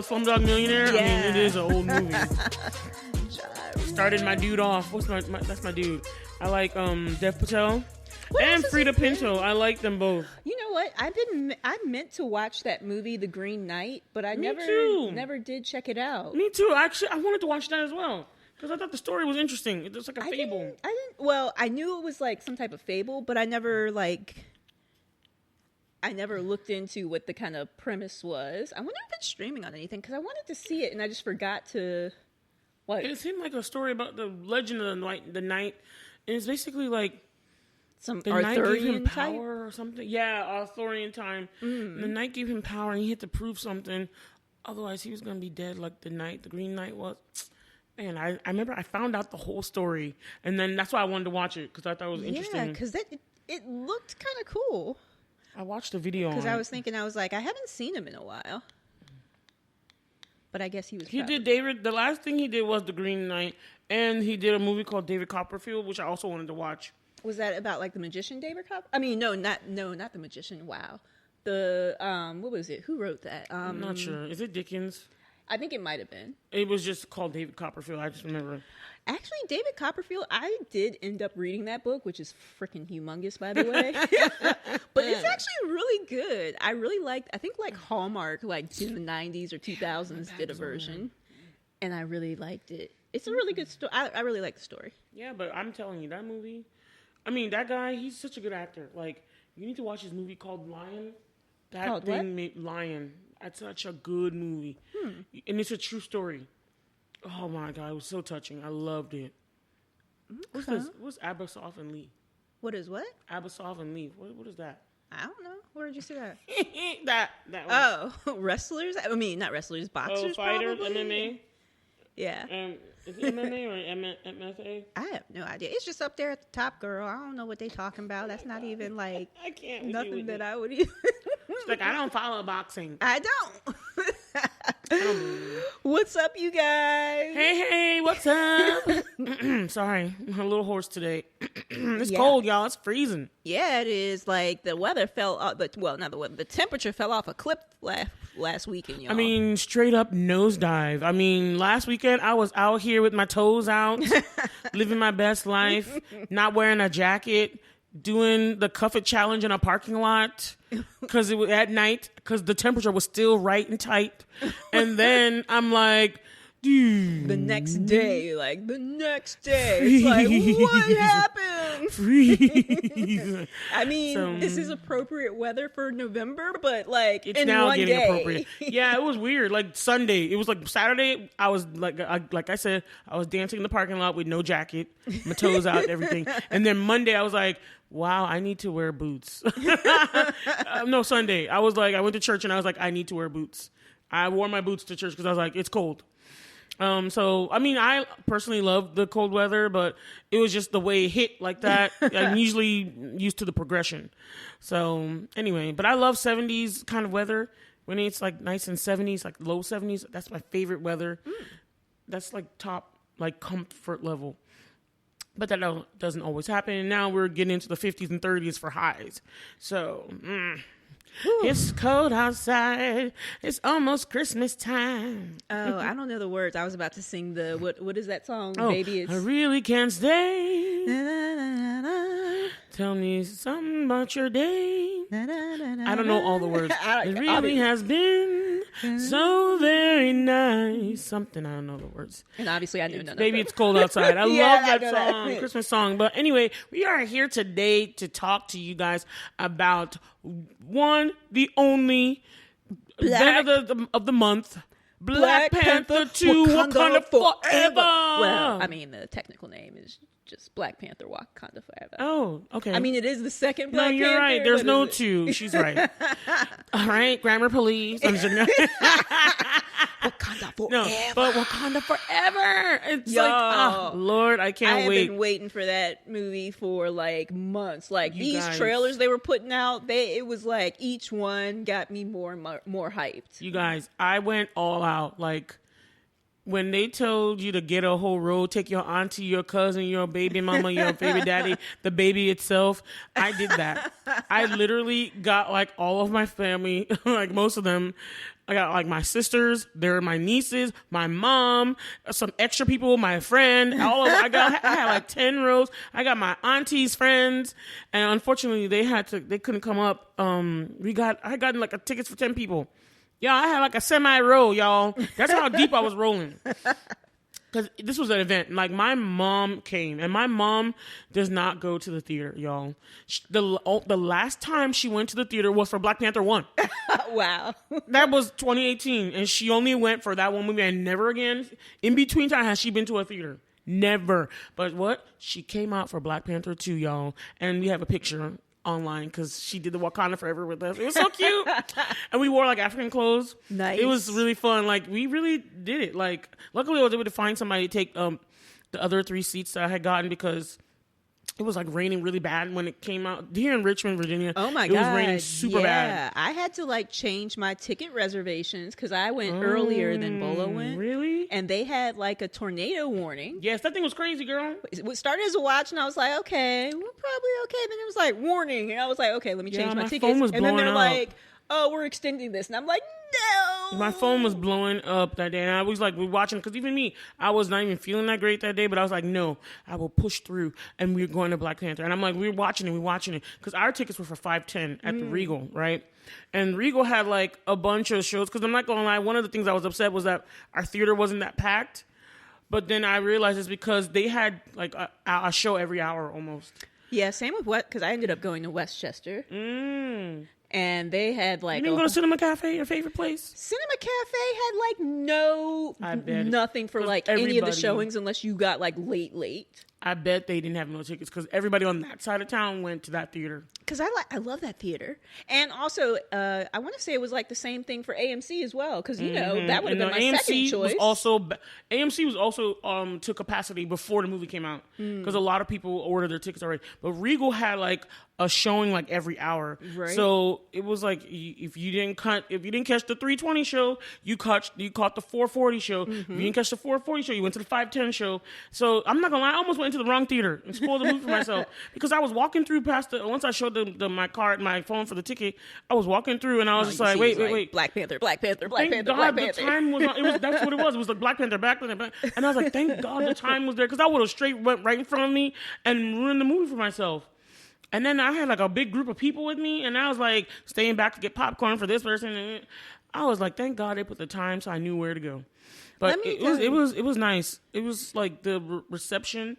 Slumdog Millionaire. Yeah. I mean, it is an old movie. Started my dude off. That's my dude. I like Dev Patel and Frida Pinto. I like them both. You know what? I meant to watch that movie, The Green Knight, but I never did check it out. Me too. Actually, I wanted to watch that as well because I thought the story was interesting. It's like a fable. Well, I knew it was like some type of fable, but I never looked into what the kind of premise was. I wonder if it's streaming on anything because I wanted to see it and I just forgot to. What? It seemed like a story about the legend of the knight, and it's basically like Some the knight gave him Arthurian type? power or something. Yeah, Arthurian time. The knight gave him power, and he had to prove something. Otherwise, he was gonna be dead, like the Green Knight was. Man, I remember I found out the whole story, and then that's why I wanted to watch it because I thought it was interesting. Yeah, because it looked kind of cool. I watched the video Because I was thinking, I was like, I haven't seen him in a while. But I guess he was. did David. The last thing he did was The Green Knight, and he did a movie called David Copperfield, which I also wanted to watch. Was that about like the magician David Copperfield? I mean, no, not the magician. Wow, the what was it? Who wrote that? I'm not sure. Is it Dickens? I think it might have been. It was just called David Copperfield. I just remember. Actually, David Copperfield, I did end up reading that book, which is freaking humongous, by the way. But it's actually really good. I really liked, I think like Hallmark, like in the 90s or 2000s did a version. And I really liked it. It's a really good story. I really like the story. Yeah, but I'm telling you, that movie, I mean, that guy, he's such a good actor. Like, you need to watch his movie called Lion. That thing made Lion. That's such a good movie. And it's a true story. Oh my God, it was so touching. I loved it. What's this? What's Abbasoff and Lee? What is what? Abbasoff and Lee. What is that? I don't know. Where did you see that? that one. Oh, wrestlers? I mean, not wrestlers, boxers. Fighters, probably. MMA. Yeah. Is it MMA or MFA? I have no idea. It's just up there at the top, girl. I don't know what they talking about. That's not even like I can't. nothing that I would even. It's like, I don't follow boxing. I don't. What's up, you guys? Hey, what's up? Sorry, I'm a little hoarse today. It's cold, y'all. It's freezing. Yeah, it is. Like the weather fell off. Not the weather. The temperature fell off a cliff last weekend, y'all. I mean, straight up nosedive. I mean, last weekend I was out here with my toes out, living my best life, not wearing a jacket, doing the Cuff It challenge in a parking lot because it was at night because the temperature was still right and tight. And then I'm like, dude. the next day, it's like, what happened? Freeze. I mean, this is appropriate weather for November, but like It's in now one getting day. appropriate. Yeah, it was weird. Like Sunday, it was like Saturday. I was like I said, I was dancing in the parking lot with no jacket, my toes out, everything. And then Monday, I was like, wow, I need to wear boots. No, Sunday, I went to church and I was like, I need to wear boots. I wore my boots to church because I was like, it's cold. So, I mean, I personally love the cold weather, but it was just the way it hit like that. I'm usually used to the progression. So, anyway, but I love 70s kind of weather. When it's like nice and 70s, like low 70s, that's my favorite weather. That's like top, like comfort level. But that doesn't always happen. And now we're getting into the 50s and 30s for highs. So, it's cold outside. It's almost Christmas time. Oh, I don't know the words. I was about to sing the what is that song? Oh, Baby, it's I really can't stay. Tell me something about your day. I don't know all the words. It really has been so very nice. Something, I don't know the words. And obviously I knew none of Baby, them. it's cold outside. I Yeah, love I that know song, that. Christmas song. But anyway, we are here today to talk to you guys about the only event of the month, Black Panther 2, Wakanda Forever. Well, I mean, the technical name is just Black Panther Wakanda Forever. Oh, okay. I mean, it is the second Black No, you're Panther. right. There's but no is it- two. She's right. All right, grammar police. I'm just Wakanda Forever. No, but Wakanda Forever. It's Yo. like, oh, Lord, I I can't have wait. been waiting for that movie for like months. Like You these guys. trailers they were putting out, it was like each one got me more and more hyped. You guys, I went all out. Like, when they told you to get a whole row, take your auntie, your cousin, your baby mama, your baby daddy, the baby itself, I did that. I literally got like all of my family, like most of them. I got like my sisters, they're my nieces, my mom, some extra people, my friend, all of I had like 10 rows. I got my auntie's friends, and unfortunately they couldn't come up. I got like tickets for 10 people. Yeah, I had like a semi-row, y'all. That's how deep I was rolling. Because this was an event. Like, my mom came, and my mom does not go to the theater, y'all. The last time she went to the theater was for Black Panther 1. Wow. That was 2018, and she only went for that one movie, and never again, in between time, has she been to a theater. Never. But what? She came out for Black Panther 2, y'all, and we have a picture online because she did the Wakanda Forever with us. It was so cute. And we wore like African clothes. Nice. It was really fun. Like, we really did it. Like, luckily I was able to find somebody to take the other 3 seats that I had gotten, because it was like raining really bad when it came out here in Richmond, Virginia. Oh my God. It was God. raining super bad. I had to like change my ticket reservations because I went earlier than Bola went. Really? And they had like a tornado warning. Yes, that thing was crazy, girl. It started as a watch, and I was like, okay, we're probably okay. Then it was like warning, and I was like, okay, let me change my tickets. Phone was and then they're blowing like, oh, we're extending this, and I'm like, no. My phone was blowing up that day, and I was like, we're watching, because even me, I was not even feeling that great that day, but I was like, no, I will push through, and we're going to Black Panther. And I'm like, we're watching it, because our tickets were for $5.10 at the Regal, right? And Regal had like a bunch of shows, because I'm not gonna lie, one of the things I was upset was that our theater wasn't that packed, but then I realized it's because they had like a show every hour almost. Yeah, same with because I ended up going to Westchester. And they had like... You didn't go to Cinema Cafe, your favorite place? Cinema Cafe had like nothing for like any of the showings unless you got like late. I bet they didn't have no tickets because everybody on that side of town went to that theater. Because I love that theater. And also, I want to say it was like the same thing for AMC as well. Because, you know, that would have been my AMC second choice. AMC was also to capacity before the movie came out. Because a lot of people ordered their tickets already. But Regal had like a showing like every hour. Right. So it was like, if you didn't catch the 3:20 show, you caught the 4:40 show. If you didn't catch the 4:40 show, you went to the 5:10 show. So I'm not gonna lie, I almost went into the wrong theater and spoiled the movie for myself, because I was walking through past once I showed my phone for the ticket, I was walking through and I was just like, wait. Black Panther. Thank God the time was on. That's what it was. It was like Black Panther, Black Panther. And I was like, thank God the time was there, because I would have straight went right in front of me and ruined the movie for myself. And then I had like a big group of people with me, and I was like staying back to get popcorn for this person. And I was like, thank God they put the time so I knew where to go. But it was nice. It was like the reception.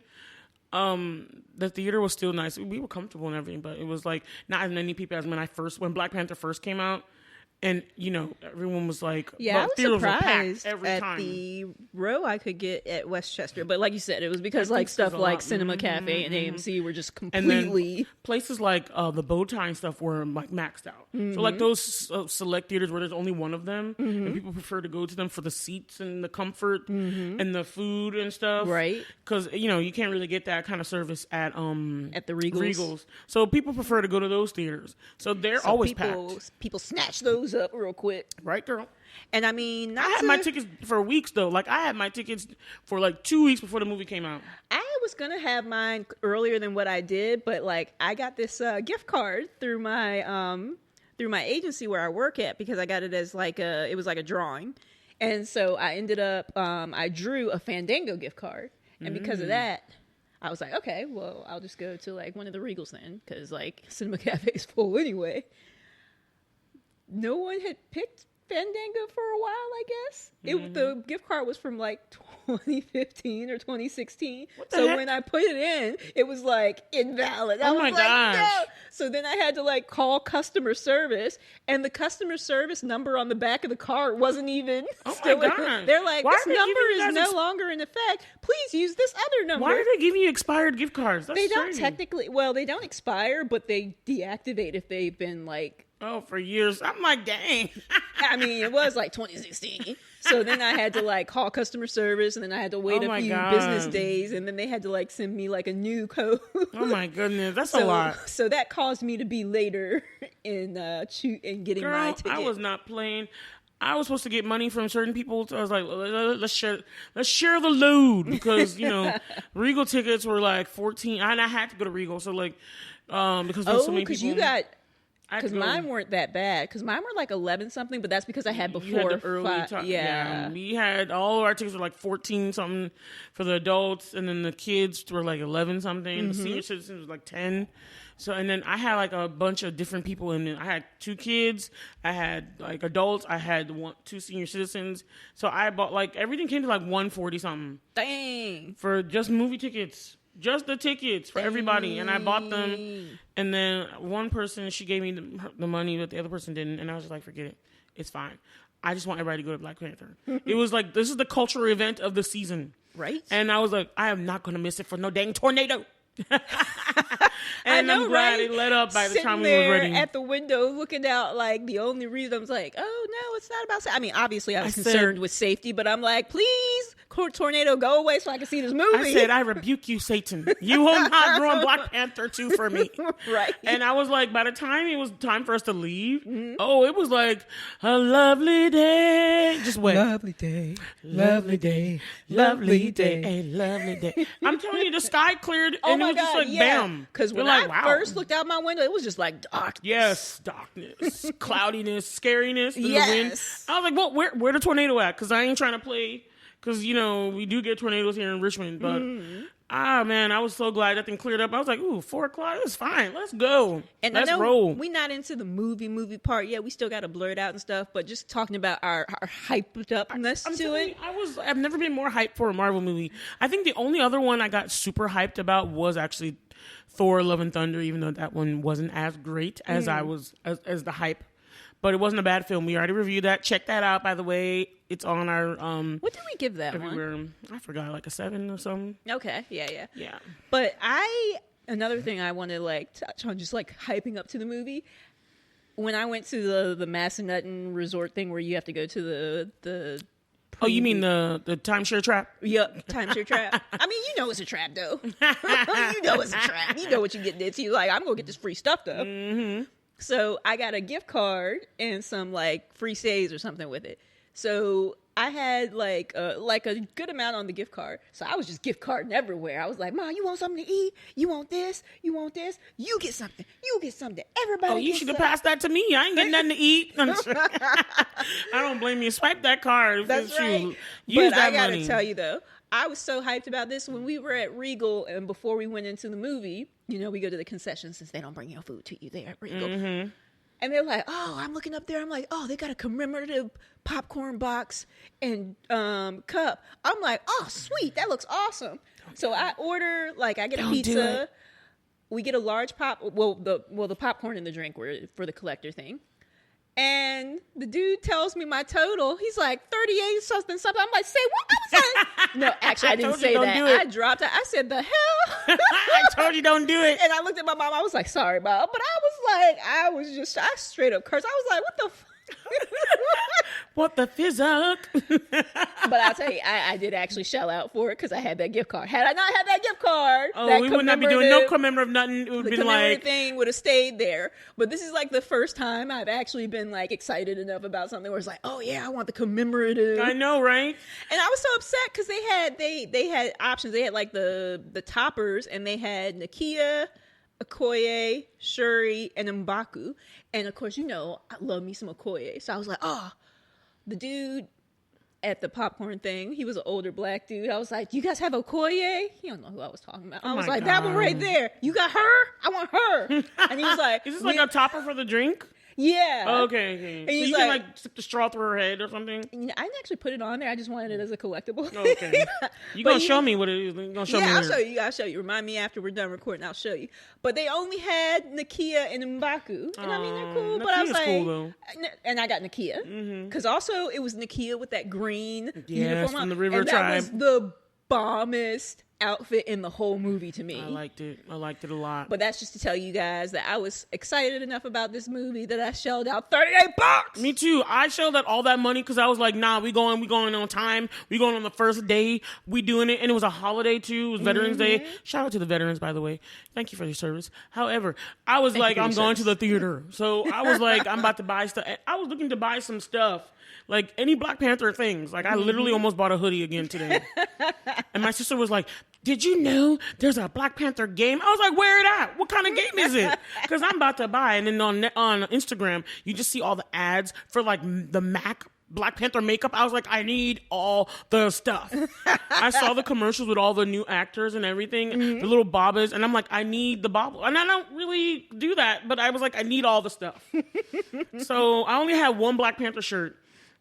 The theater was still nice. We were comfortable and everything, but it was like not as many people as when Black Panther first came out. And, you know, everyone was like, yeah, I was surprised every time. At the row I could get at Westchester. But like you said, it was because like stuff like Cinema Cafe and AMC were just completely... And then places like the Bowtie and stuff were like maxed out. So like those select theaters where there's only one of them, and people prefer to go to them for the seats and the comfort and the food and stuff. Right. Because, you know, you can't really get that kind of service at the Regals. So people prefer to go to those theaters. So they're always packed. People snatch those up real quick. Right, girl? And I mean, I had my tickets for weeks, though. Like, I had my tickets for like 2 weeks before the movie came out. I was going to have mine earlier than what I did, but like, I got this gift card through my agency where I work at, because I got it as like it was like a drawing. And so I ended up, I drew a Fandango gift card. And because of that, I was like, okay, well, I'll just go to like one of the Regals then, because like Cinema Cafe is full anyway. No one had picked Fandango for a while, I guess. The gift card was from like 2015 or 2016. So heck? when I put it in, it was like invalid. Oh my gosh. No. So then I had to like call customer service, and the customer service number on the back of the card wasn't even still. My God. They're like, Why this are they number giving you is guys no longer in effect. Please use this other number. Why are they giving you expired gift cards? That's they don't crazy. technically, well, they don't expire, but they deactivate if they've been like, for years. I'm like, dang. I mean, it was like 2016. So then I had to like call customer service, and then I had to wait a few business days, and then they had to like send me like a new code. Oh my goodness, that's a lot. So that caused me to be later in getting my ticket. I was not playing. I was supposed to get money from certain people. So I was like, let's share the load because Regal tickets were like $14, and I had to go to Regal. So like, because there's so many people. Because mine weren't that bad. Because mine were like 11 something, but that's because I had before. You had the early yeah, we had all of our tickets were like 14 something for the adults, and then the kids were like 11 something. Mm-hmm. The senior citizens was like 10. So, and then I had like a bunch of different people in it. I had 2 kids, I had like adults, I had 2 senior citizens. So I bought like everything came to like $140 something. Dang. For just movie tickets. Just the tickets for everybody. And I bought them. And then one person, she gave me the money, but the other person didn't. And I was just like, forget it. It's fine. I just want everybody to go to Black Panther. It was like, this is the cultural event of the season. Right. And I was like, I am not going to miss it for no dang tornado. And I'm glad it let up by the time we were ready. At the window, looking out, like the only reason I was like, "Oh no, it's not about." I mean, obviously, I was concerned with safety, but I'm like, "Please, tornado, go away so I can see this movie." I said, "I rebuke you, Satan. You will not ruin Black Panther 2 for me." Right. And I was like, by the time it was time for us to leave, it was like a lovely day. Just wait. Lovely day, lovely day, lovely day, a lovely day. I'm telling you, the sky cleared, and it was just like bam. Because when I first looked out my window, it was just like dark. Yes, darkness, cloudiness, scariness, the wind. I was like, well, where the tornado at? Because I ain't trying to play. Because, we do get tornadoes here in Richmond. But, man, I was so glad that thing cleared up. I was like, ooh, 4 o'clock, it's fine. Let's go. And let's I know roll. We're not into the movie part yet. We still got to blur it out and stuff. But just talking about our hyped upness to it. I've never been more hyped for a Marvel movie. I think the only other one I got super hyped about was actually Thor: Love and Thunder, even though that one wasn't as great as I was as the hype. But it wasn't a bad film. We already reviewed that. Check that out, by the way. It's on our what did we give that everywhere. one? I forgot, like a 7 or something. Okay, yeah. But another thing I want to like touch on, just like hyping up to the movie. When I went to the Massanutten resort thing where you have to go to the oh, you mean the timeshare trap? Yep, timeshare trap. I mean, it's a trap, though. You know it's a trap. You know what you're getting into. Like, I'm going to get this free stuff, though. Mm-hmm. So I got a gift card and some, like, free stays or something with it. So I had, like a good amount on the gift card. So I was just gift carding everywhere. I was like, Mom, you want something to eat? You want this? You want this? You get something. You get something. Everybody you should have passed that to me. I ain't getting nothing to eat. I don't blame you. Swipe that card. That's right. Use but that I got money. to tell you, though, I was so hyped about this when we were at Regal and before we went into the movie. We go to the concession since they don't bring your food to you there at Regal. Mm-hmm. And they're like, oh, I'm looking up there. I'm like, oh, they got a commemorative popcorn box and cup. I'm like, oh, sweet. That looks awesome. So I order, I get a pizza. We get a large the popcorn and the drink were for the collector thing. And the dude tells me my total. He's like 38 something. I'm like, say what? I was like, no, actually, I didn't say that. I dropped it. I said, the hell? I told you don't do it. And I looked at my mom. I was like, sorry, Mom. But I straight up cursed. I was like, what the fuck? What the fizzuck? But I'll tell you, I did actually shell out for it because I had that gift card. Had I not had that gift card, we would not be doing no commemorative nothing. It would be like thing would have stayed there. But this is like the first time I've actually been like excited enough about something where it's like, oh yeah, I want the commemorative. I know, right? And I was so upset because they had options. They had like the toppers, and they had Nakia, Okoye, Shuri, and M'Baku. And of course, I love me some Okoye. So I was like, the dude at the popcorn thing, he was an older black dude. I was like, you guys have Okoye? He don't know who I was talking about. I was like, that one right there. You got her? I want her. And he was like, is this like a topper for the drink? Yeah. Oh, okay. So you can sip the straw through her head or something? I didn't actually put it on there. I just wanted it as a collectible. Oh, okay. You going to show me what it is? You going to show me? Yeah, I'll show you. Remind me after we're done recording. I'll show you. But they only had Nakia and M'Baku. And I mean, they're cool. But I was like, cool, though. And I got Nakia. Because also it was Nakia with that green uniform from the River Tribe. That was the bombest outfit in the whole movie to me. I liked it a lot. But that's just to tell you guys that I was excited enough about this movie that I shelled out $38. Me too. I shelled out all that money because I was like, nah, we going on time. We going on the first day. We doing it. And it was a holiday too. It was Veterans Day. Shout out to the veterans, by the way. Thank you for your service. However, I was like, I'm going to the theater. So I was like, I'm about to buy stuff. I was looking to buy some stuff. Like any Black Panther things. Like I literally almost bought a hoodie again today. And my sister was like, did you know there's a Black Panther game? I was like, where it at? What kind of game is it? Because I'm about to buy. And then on Instagram, you just see all the ads for like the MAC Black Panther makeup. I was like, I need all the stuff. I saw the commercials with all the new actors and everything, the little bobbers. And I'm like, I need the bobble. And I don't really do that. But I was like, I need all the stuff. So I only had one Black Panther shirt.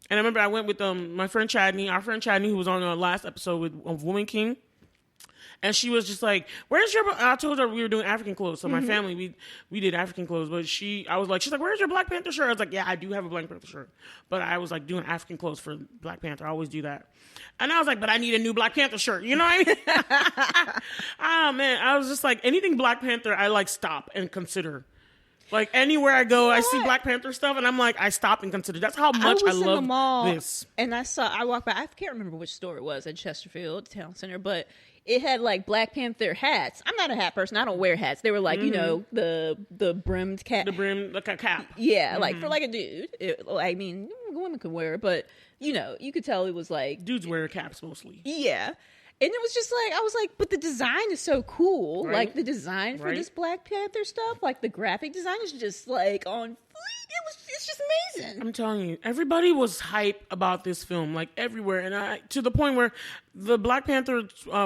And I remember I went with my friend Chadney, our friend Chadney, who was on the last episode of Woman King. And she was just like, where's your, I told her we were doing African clothes. So my family, we did African clothes. But I was like, she's like, where's your Black Panther shirt? I was like, yeah, I do have a Black Panther shirt. But I was like doing African clothes for Black Panther. I always do that. And I was like, but I need a new Black Panther shirt. You know what I mean? Oh, man. I was just like, anything Black Panther, I like stop and consider. Like anywhere I go, I see Black Panther stuff, and I'm like, I stop and consider. That's how much I love this. And I walked by. I can't remember which store it was at Chesterfield Town Center, but it had like Black Panther hats. I'm not a hat person. I don't wear hats. They were like, you know, the brimmed cap. The brim, like a cap. Yeah, like for like a dude. I mean, women could wear it, but you know, you could tell it was like dudes wear caps mostly. Yeah. And it was just like, I was like, but the design is so cool. Right. Like the design for this Black Panther stuff, like the graphic design is just like on fleek. It's just amazing. I'm telling you, everybody was hype about this film, like everywhere. And to the point where the Black Panther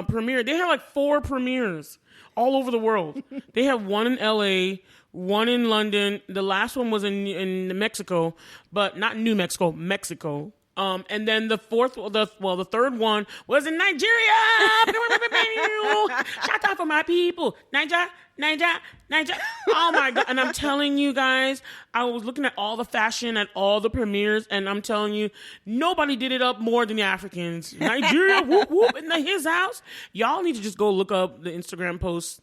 premiere, they had like 4 premieres all over the world. They had one in LA, one in London. The last one was in Mexico, but not New Mexico, Mexico. And then the third one was in Nigeria. Shout out for my people. Niger. Oh my God. And I'm telling you guys, I was looking at all the fashion at all the premieres, and I'm telling you, nobody did it up more than the Africans. Nigeria, whoop, whoop, in his house. Y'all need to just go look up the Instagram posts.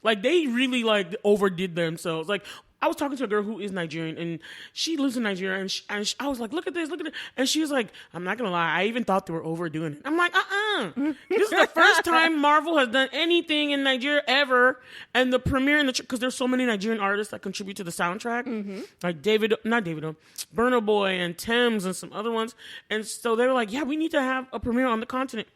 Like, they really, like, overdid themselves. Like, I was talking to a girl who is Nigerian, and she lives in Nigeria, and I was like, look at this. And she was like, I'm not going to lie, I even thought they were overdoing it. I'm like, This is the first time Marvel has done anything in Nigeria ever, and the premiere, because there's so many Nigerian artists that contribute to the soundtrack, like Burna Boy and Thames and some other ones, and so they were like, yeah, we need to have a premiere on the continent.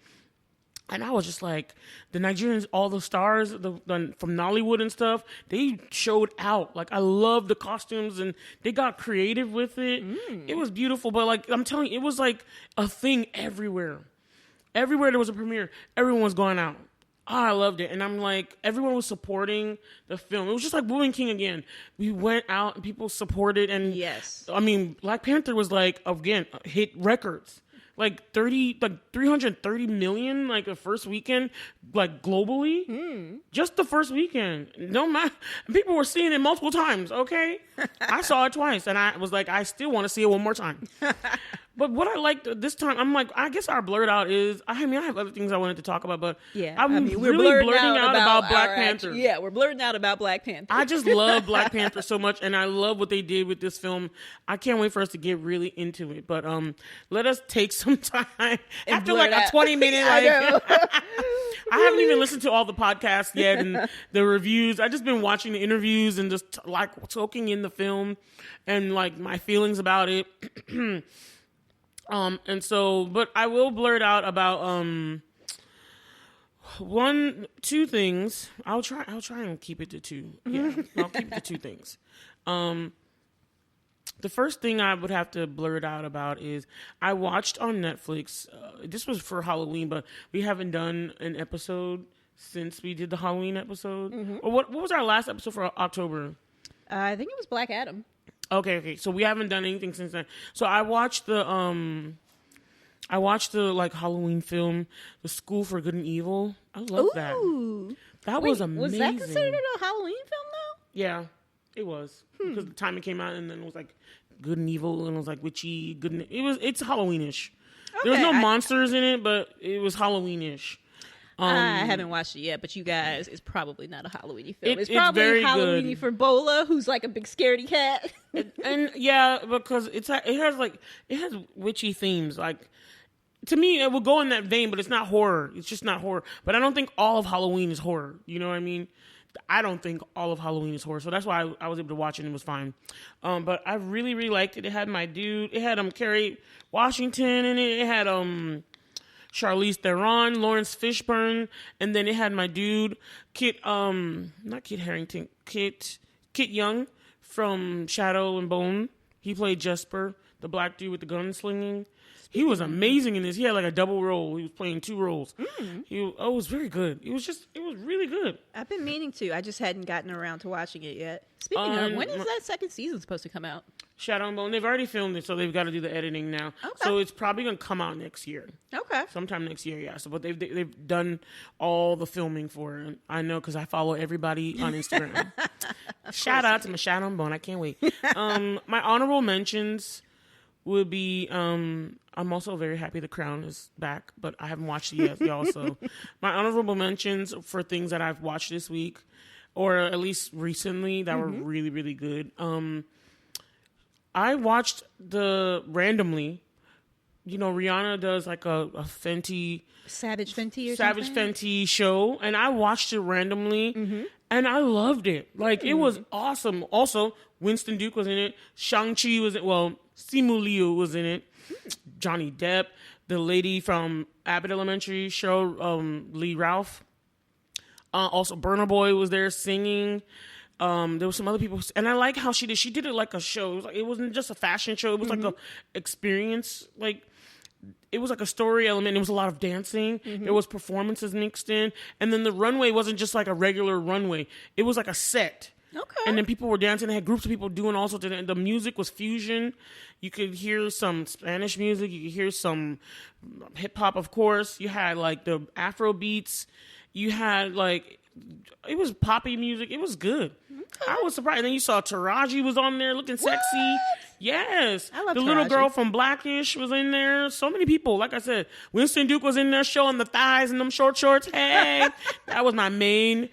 And I was just like, the Nigerians, all the stars from Nollywood and stuff, they showed out. Like, I love the costumes, and they got creative with it. It was beautiful, but like, I'm telling you, it was like a thing everywhere. Everywhere there was a premiere, everyone was going out. Oh, I loved it. And I'm like, everyone was supporting the film. It was just like Woman King again. We went out and people supported. And yes, I mean, Black Panther was like, again, hit records. Like 330 million, like the first weekend, like globally, just the first weekend. People were seeing it multiple times. Okay, I saw it twice, and I was like, I still want to see it one more time. But what I liked this time, I'm like, I guess our blurred out is. I mean, I have other things I wanted to talk about, but yeah, I'm really blurting out about Black Panther. Yeah, we're blurting out about Black Panther. I just love Black Panther so much, and I love what they did with this film. I can't wait for us to get really into it. But let us take some time after like a 20-minute. I haven't even listened to all the podcasts yet and the reviews. I just been watching the interviews and just like soaking in the film and like my feelings about it. But I will blurt out about 2 things. I'll try and keep it to 2. Yeah, I'll keep it to 2 things. The first thing I would have to blurt out about is I watched on Netflix. This was for Halloween, but we haven't done an episode since we did the Halloween episode. Or what was our last episode for October? I think it was Black Adam. Okay. So we haven't done anything since then. So I watched the like Halloween film, The School for Good and Evil. I love that. That was amazing. Was that considered a Halloween film though? Yeah, it was. Because the time it came out, and then it was like good and evil, and it was like witchy, good and it's Halloweenish. Okay, there was no monsters in it, but it was Halloweenish. I haven't watched it yet, but you guys, it's probably not a Halloweeny film. It's It's probably very Halloweeny good. for Bola, who's like a big scaredy cat. And yeah, because it has witchy themes. Like, to me, it will go in that vein, but it's not horror. It's just not horror. But I don't think all of Halloween is horror. You know what I mean? I don't think all of Halloween is horror. So that's why I was able to watch it and it was fine. But I really, really liked it. It had my dude. It had Kerry Washington in it. It had Charlize Theron, Lawrence Fishburne, and then it had my dude not Kit Harington, Kit Young from Shadow and Bone. He played Jesper, the black dude with the gunslinging. He was amazing in this. He had like a double role. He was playing 2 roles. It was very good. It was really good. I've been meaning to. I just hadn't gotten around to watching it yet. Speaking of, when is that second season supposed to come out? Shadow and Bone. They've already filmed it, so they've got to do the editing now. Okay. So it's probably going to come out next year. Okay. Sometime next year, yeah. So, but they've done all the filming for it. I know because I follow everybody on Instagram. Shout out to my Shadow and Bone. I can't wait. My honorable mentions would be I'm also very happy The Crown is back, but I haven't watched it yet, y'all. So my honorable mentions for things that I've watched this week, or at least recently, that were really, really good. I watched randomly, Rihanna does like a Fenty Savage Fenty or Savage something? Fenty show, and I watched it randomly, and I loved it. Like, it was awesome. Also, Winston Duke was in it. Shang-Chi was in Simu Liu was in it. Johnny Depp, the lady from Abbott Elementary show, Lee Ralph. Also, Burna Boy was there singing. There was some other people, and I like how she did it like a show. It wasn't just a fashion show. It was like a experience. Like, it was like a story element. It was a lot of dancing. There was performances mixed in, and then the runway wasn't just like a regular runway. It was like a set. Okay. And then people were dancing. They had groups of people doing all sorts of things. The music was fusion. You could hear some Spanish music. You could hear some hip hop, of course. You had like the Afro beats. You had like, it was poppy music. It was good. Okay. I was surprised. And then you saw Taraji was on there looking sexy. What? Yes. I love the Taraji. little girl from Blackish was in there. So many people. Like I said, Winston Duke was in there showing the thighs and them short shorts. Hey, that was my main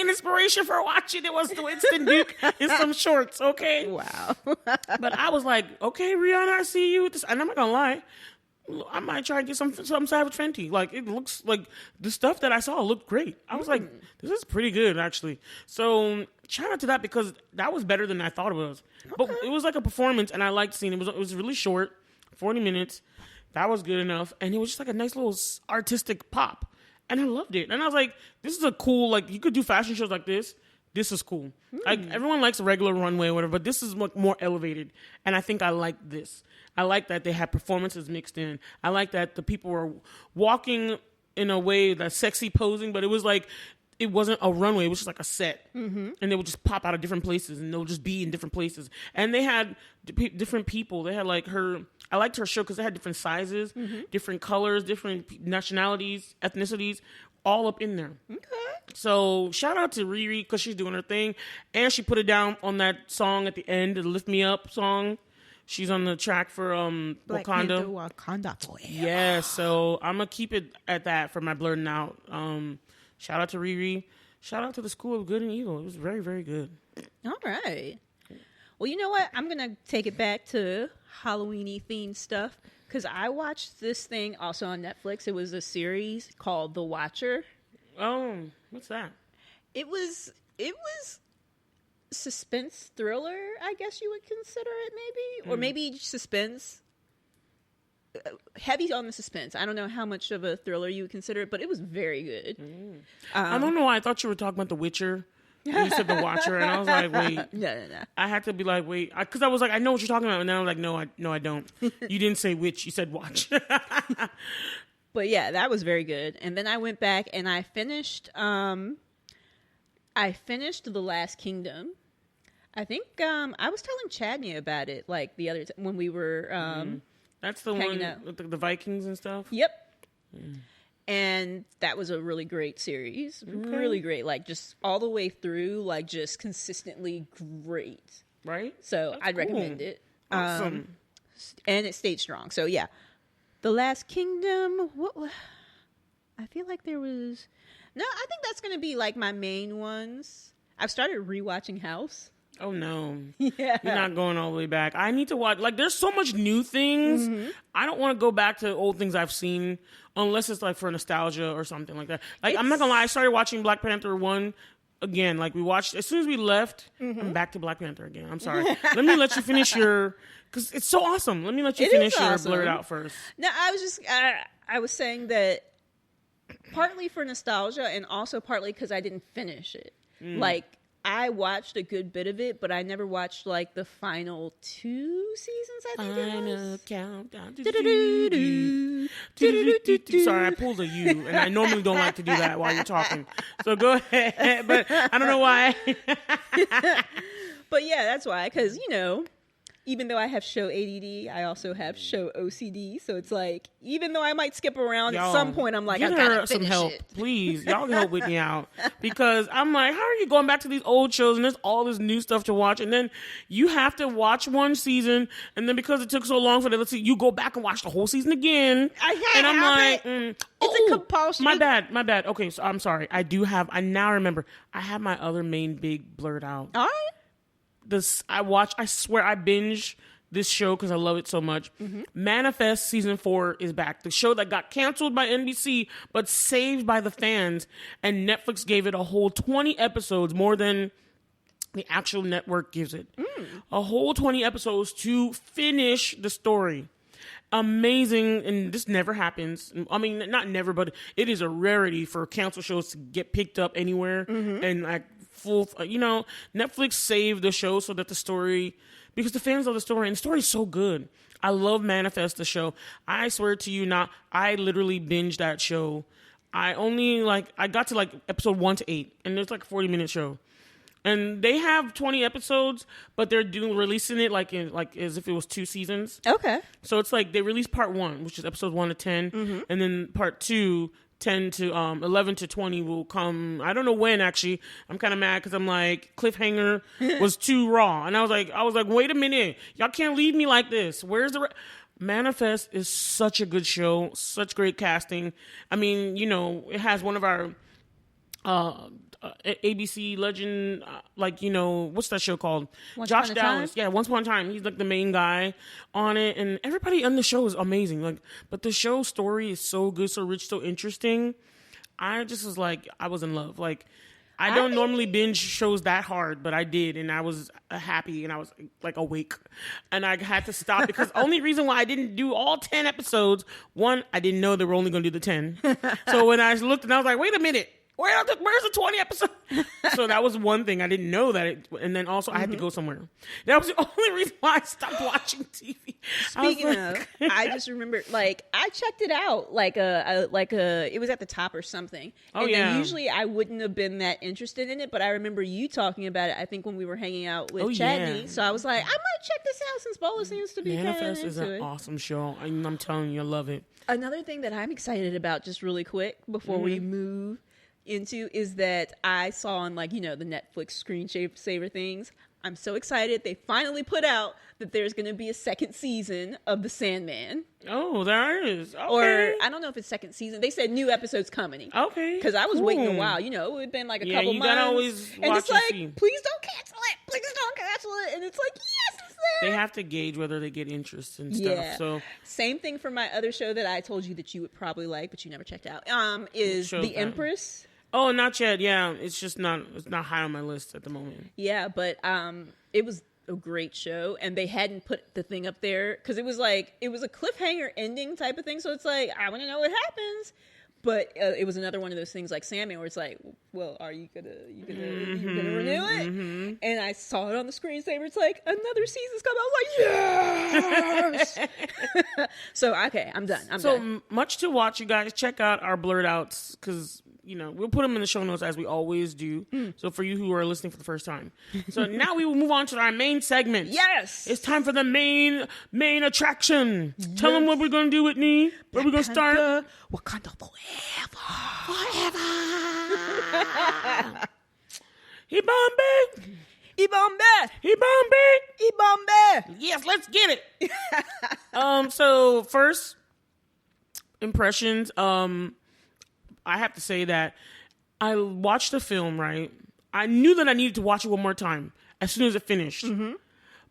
inspiration for watching it was the Winston Duke in some shorts, okay? Wow. But I was like, okay, Rihanna, I see you with this. And I'm not going to lie. I might try to get some Savage Fenty. Like, it looks like the stuff that I saw looked great. I was like, this is pretty good, actually. So shout out to that because that was better than I thought it was. Okay. But it was like a performance, and I liked seeing it. It was really short, 40 minutes. That was good enough. And it was just like a nice little artistic pop. And I loved it. And I was like, this is a cool, like, you could do fashion shows like this. This is cool. Like, everyone likes a regular runway or whatever, but this is more elevated. And I think I like this. I like that they had performances mixed in. I like that the people were walking in a way that's sexy posing, but it was like, it wasn't a runway. It was just like a set. And they would just pop out of different places and they'll just be in different places. And they had different people. They had like I liked her show because they had different sizes, different colors, different nationalities, ethnicities, all up in there. Okay. So shout out to Riri because she's doing her thing. And she put it down on that song at the end, the Lift Me Up song. She's on the track for Black Wakanda. Panther, Wakanda forever. Yeah, so I'm going to keep it at that for my blurting out. Shout out to Riri. Shout out to the School of Good and Evil. It was very, very good. All right. Well, you know what? I'm going to take it back to Halloween-y themed stuff because I watched this thing also on Netflix. It was a series called The Watcher. Oh, what's that? It was suspense thriller, I guess you would consider it maybe, or maybe suspense. Heavy on the suspense. I don't know how much of a thriller you would consider it, but it was very good. I don't know why I thought you were talking about The Witcher. You said The Watcher, and I was like, wait. No. I had to be like, wait. Because I was like, I know what you're talking about. And then I was like, no, I don't. You didn't say witch. You said watch. But yeah, that was very good. And then I went back and I finished The Last Kingdom. I think I was telling Chadney about it like the other when we were that's the one with the Vikings and stuff? Yep. And that was a really great series. Okay. Really great. Like, just all the way through, like, just consistently great. Right? So, I'd recommend it. Awesome. And it stayed strong. So, yeah. The Last Kingdom, I feel feel like there was... No, I think that's going to be like my main ones. I've started rewatching House. Oh, no. Yeah. You're not going all the way back. I need to watch. Like, there's so much new things. Mm-hmm. I don't want to go back to old things I've seen unless it's like for nostalgia or something like that. Like, I'm not going to lie. I started watching Black Panther 1 again. Like, we watched, as soon as we left, I'm back to Black Panther again. I'm sorry. Let me let you finish your, because it's so awesome. Let me let you finish your Blurred Out first. No, I was just, I was saying that partly for nostalgia and also partly because I didn't finish it. Like, I watched a good bit of it, but I never watched like the final 2 seasons. I think it was. Countdown. Sorry, I pulled a U, and I normally don't like to do that while you're talking. So go ahead, but I don't know why. But yeah, that's why. Because even though I have show ADD, I also have show OCD. So it's like, even though I might skip around, at some point I'm like, I gotta finish some help, it. Please. Y'all can help Whitney out. Because I'm like, how are you going back to these old shows and there's all this new stuff to watch, and then you have to watch one season, and then because it took so long for the, let's see, you go back and watch the whole season again. And I'm like, it's a compulsion. My bad. Okay, so I'm sorry. I now remember, I have my other main big Blurred Out. All right. I swear I binge this show because I love it so much. Manifest season 4 is back. The show that got canceled by NBC but saved by the fans, and Netflix gave it a whole 20 episodes, more than the actual network gives it. A whole 20 episodes to finish the story. Amazing, and this never happens. I mean, not never, but it is a rarity for cancel shows to get picked up anywhere, and like full, Netflix saved the show so that the story, because the fans love the story, and the story is so good. I love Manifest, the show. I swear to you not, I literally binged that show. I got to like episode 1 to 8, and it's like a 40-minute show. And they have 20 episodes, but they're releasing it like as if it was 2 seasons. Okay. So it's like they released part 1, which is episodes 1 to 10, and then part 2, 10 to 11 to 20 will come. I don't know when, actually. I'm kind of mad because I'm like, cliffhanger was too raw, and I was like, wait a minute, y'all can't leave me like this. Where's the Manifest is such a good show, such great casting. I mean, it has one of our ABC legend, what's that show called? Josh Dallas. Yeah, Once Upon a Time. He's like the main guy on it, and everybody on the show is amazing. Like, but the show story is so good, so rich, so interesting. I just was like, I was in love. Like, I don't normally binge shows that hard, but I did, and I was happy, and I was like awake, and I had to stop because the only reason why I didn't do all 10 episodes, one, I didn't know they were only going to do the 10. So when I looked, and I was like, wait a minute. Where's the 20 episode? So that was one thing. I didn't know that. And then also I had to go somewhere. That was the only reason why I stopped watching TV. Speaking of, I just remember, like, I checked it out, it was at the top or something. Oh, and yeah. then usually I wouldn't have been that interested in it, but I remember you talking about it, I think, when we were hanging out with Chadney. Yeah. So I was like, I might check this out since Bola seems to be kind of into it. Manifest is an awesome show. I'm telling you, I love it. Another thing that I'm excited about, just really quick, before we move into, is that I saw on the Netflix screensaver things. I'm so excited. They finally put out that there's going to be a second season of The Sandman. Oh, there is. Okay. Or I don't know if it's second season. They said new episodes coming. Okay. Because I was waiting a while. It had been like a couple months. Yeah, you gotta always watch and it's like, see. Please don't cancel it. Please don't cancel it. And it's like, yes, it's there. They have to gauge whether they get interest and stuff. Yeah. So same thing for my other show that I told you that you would probably like, but you never checked out. Is The Empress. Oh, not yet. Yeah, it's not high on my list at the moment. Yeah, but it was a great show, and they hadn't put the thing up there because it was a cliffhanger ending type of thing. So it's like, I want to know what happens. But it was another one of those things like Sandman, where it's like, well, are you gonna renew it? Mm-hmm. And I saw it on the screensaver. It's like, another season's coming. I was like, yes. So okay, I'm done. So much to watch, you guys. Check out our Blurred Outs because we'll put them in the show notes as we always do. So for you who are listening for the first time, so now we will move on to our main segment. Yes, it's time for the main attraction. Yes. Tell them what we're gonna do, Whitney. Where we're gonna start? Wakanda forever. Ibambe. Yes, let's get it. So first impressions. I have to say that I watched the film, right? I knew that I needed to watch it one more time as soon as it finished. Mm-hmm.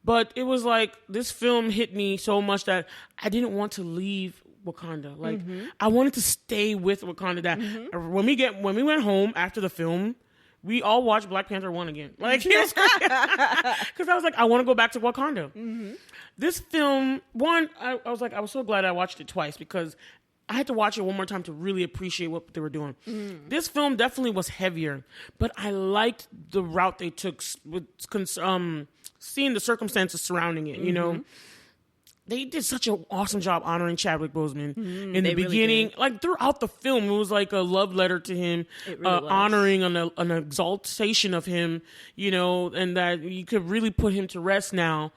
But it was like, this film hit me so much that I didn't want to leave Wakanda. Like, I wanted to stay with Wakanda. That when we went home after the film, we all watched Black Panther 1 again. Like, because I was like, I want to go back to Wakanda. Mm-hmm. This film, I was so glad I watched it twice, because I had to watch it one more time to really appreciate what they were doing. Mm. This film definitely was heavier, but I liked the route they took with seeing the circumstances surrounding it, you know? They did such an awesome job honoring Chadwick Boseman in the beginning. Really, like, throughout the film, it was like a love letter to him, really honoring an exaltation of him, you know, and that you could really put him to rest now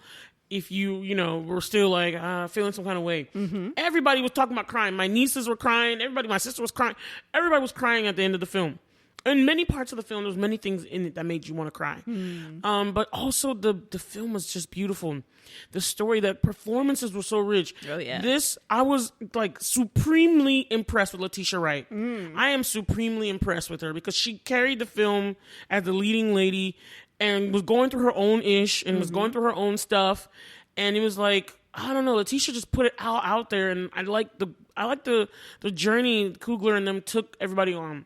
if you know, were still like feeling some kind of way. Mm-hmm. Everybody was talking about crying. My nieces were crying. My sister was crying. Everybody was crying at the end of the film. In many parts of the film, there's many things in it that made you want to cry. Mm. But also the film was just beautiful. The story, the performances were so rich. Oh, yeah. I was like supremely impressed with Letitia Wright. Mm. I am supremely impressed with her because she carried the film as the leading lady and was going through her own ish and was going through her own stuff. And it was like, I don't know, Letitia just put it out there. And I like the journey Coogler and them took everybody on.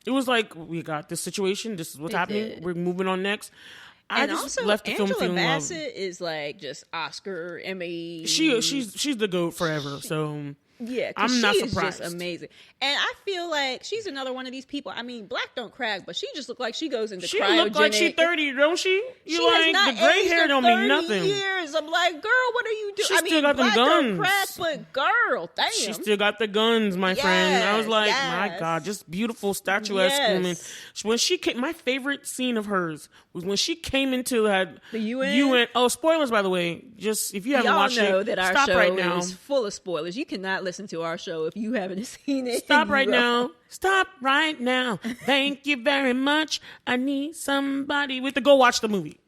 It was like, we got this situation. This is what's happening. Did. We're moving on next. I just also, left the Angela film feeling Bassett is like just Oscar, Emmy. She's the GOAT forever. So yeah, I'm not surprised. Is just amazing. And I feel like she's another one of these people. I mean, black don't crack, but she just look like she goes into cryogenic. She look like she's 30, don't she? She like, has the gray hair don't mean nothing. Years. I'm like, girl, what are you doing? She still got them guns. Don't crack, but girl, damn. She still got the guns, my friend. I was like, my God, just beautiful, statuesque woman. When she came, my favorite scene of hers was when she came into the UN. Oh, spoilers, by the way. Just if you haven't watched it, y'all know that our stop show right now. Is full of spoilers. You cannot listen to our show if you haven't seen it. Stop right now. Stop right now. Thank you very much. I need somebody with to go watch the movie.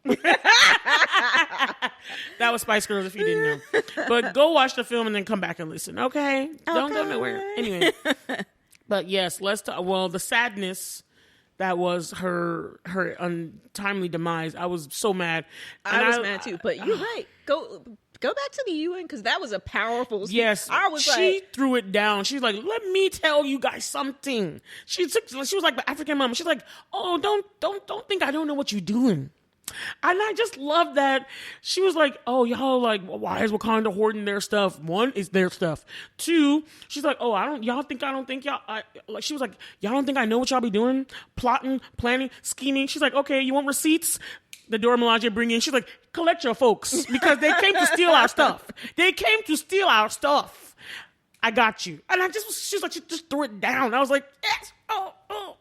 That was Spice Girls, if you didn't know. But go watch the film and then come back and listen. Okay? Don't go nowhere. Anyway. But yes, let's talk. Well, the sadness that was her untimely demise. I was so mad. I was mad too. But you're right. Go back to the UN because that was a powerful speech. Yes, she threw it down. She's like, "Let me tell you guys something." She was like the African mom. She's like, "Oh, don't think I don't know what you're doing." And I just love that she was like, "Oh, y'all like, why is Wakanda hoarding their stuff? One, is their stuff. Two, she's like, oh, y'all think I don't think y'all." Like she was like, "Y'all don't think I know what y'all be doing? Plotting, planning, scheming." She's like, "Okay, you want receipts?" The Dora Milaje bring in, she's like, "Collect your folks because they came to steal our stuff. They came to steal our stuff. I got you." And she's like, she just threw it down. I was like, yes, oh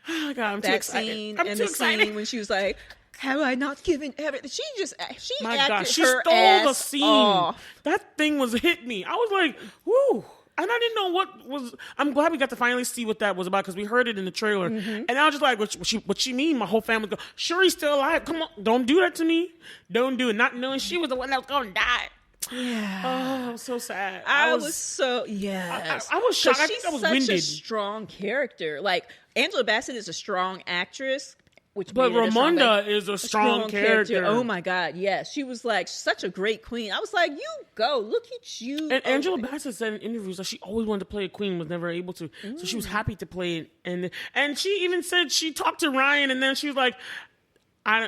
my God, I'm too excited. I'm too excited. Scene when she was like, "Have I not given everything?" She my acted God, she her stole ass the scene. Off. That thing was hit me. I was like, whoo. And I didn't know what was. I'm glad we got to finally see what that was about because we heard it in the trailer. Mm-hmm. And I was just like, what she mean? My whole family go, "Sure, he's still alive. Come on, don't do that to me. Don't do it." Not knowing she was the one that was going to die. Yeah. Oh, I'm so sad. I was so, yes. I was shocked. I think I was winded. She's such a strong character. Like, Angela Bassett is a strong actress. But Ramonda is a strong character. Oh my God, yes. She was like such a great queen. I was like, you go, look at you. And Angela Bassett said in interviews that she always wanted to play a queen, was never able to. So she was happy to play it. And she even said she talked to Ryan and then she was like,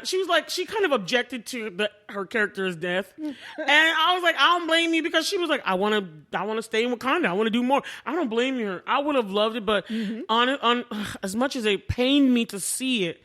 she kind of objected to her character's death. And I was like, I don't blame you because she was like, I want to stay in Wakanda. I want to do more. I don't blame her. I would have loved it, but on as much as it pained me to see it,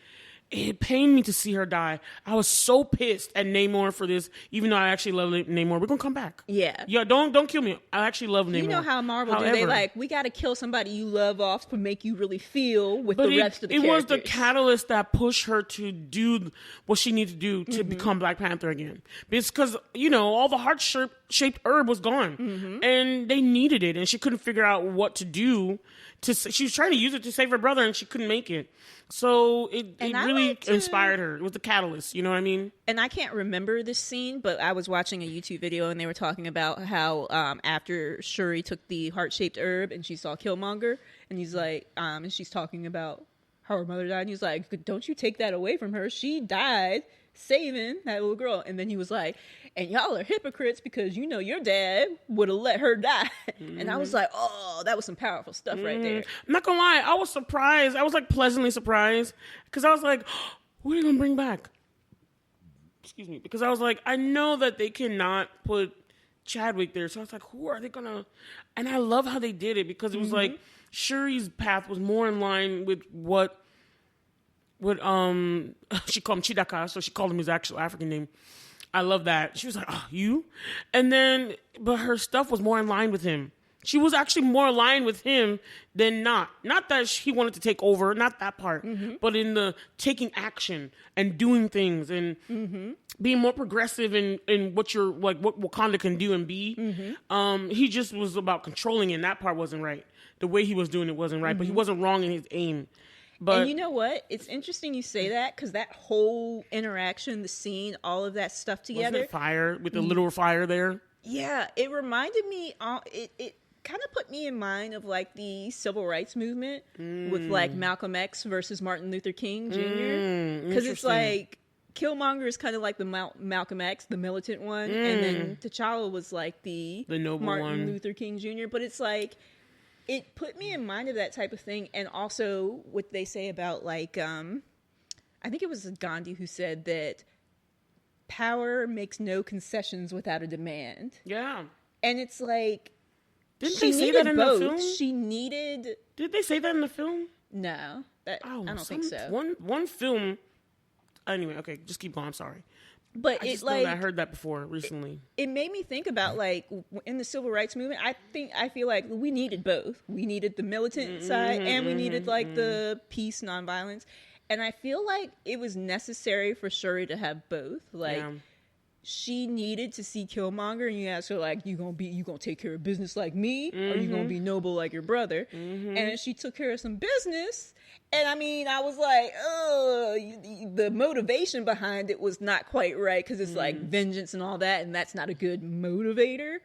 it pained me to see her die. I was so pissed at Namor for this, even though I actually love Namor. We're going to come back. Yeah. Yeah, don't kill me. I actually love Namor. You know how Marvel do. They like, we got to kill somebody you love off to make you really feel with the rest of the characters. It was the catalyst that pushed her to do what she needed to do to become Black Panther again. Because, all the heart-shaped herb was gone. And they needed it. And she couldn't figure out what to do. She was trying to use it to save her brother, and she couldn't make it. So it really inspired her. It was the catalyst, you know what I mean? And I can't remember this scene, but I was watching a YouTube video, and they were talking about how after Shuri took the heart-shaped herb and she saw Killmonger, And he's like, and she's talking about how her mother died. And he's like, don't you take that away from her. She died saving that little girl. And then he was like, and y'all are hypocrites because you know your dad would have let her die. And I was like, oh, that was some powerful stuff right there. I'm not gonna lie, I was surprised. I was like pleasantly surprised because I was like, who are you gonna bring back? Excuse me. Because I was like, I know that they cannot put Chadwick there. So I was like, who are they gonna? And I love how they did it because it was like Shuri's path was more in line with what she called him Chidaka, so she called him his actual African name. I love that. She was like, oh, you? And then, but her stuff was more in line with him. She was actually more aligned with him than not. Not that he wanted to take over, not that part, but in the taking action and doing things and being more progressive in what you're like, what Wakanda can do and be. He just was about controlling it, and that part wasn't right. The way he was doing it wasn't right, but he wasn't wrong in his aim. But, and you know what? It's interesting you say that because that whole interaction, the scene, all of that stuff together. Wasn't it fire with the literal fire there? Yeah, it reminded me. It kind of put me in mind of like the civil rights movement with like Malcolm X versus Martin Luther King Jr. Because it's like Killmonger is kind of like the Malcolm X, the militant one, and then T'Challa was like the noble Martin one. Luther King Jr. But it's like. It put me in mind of that type of thing, and also what they say about like, I think it was Gandhi who said that power makes no concessions without a demand. Yeah, and it's like, didn't they say that in the film? She needed. Did they say that in the film? No, I don't think so. One film. Anyway, okay, just keep going. I'm sorry. But I heard that before recently. It made me think about like in the civil rights movement. I feel like we needed both. We needed the militant side, and we needed like the peace, nonviolence. And I feel like it was necessary for Shuri to have both. Like she needed to see Killmonger, and you ask her like, you gonna take care of business like me, or you gonna be noble like your brother? And she took care of some business. And I mean, I was like, oh, the motivation behind it was not quite right because it's like vengeance and all that, and that's not a good motivator.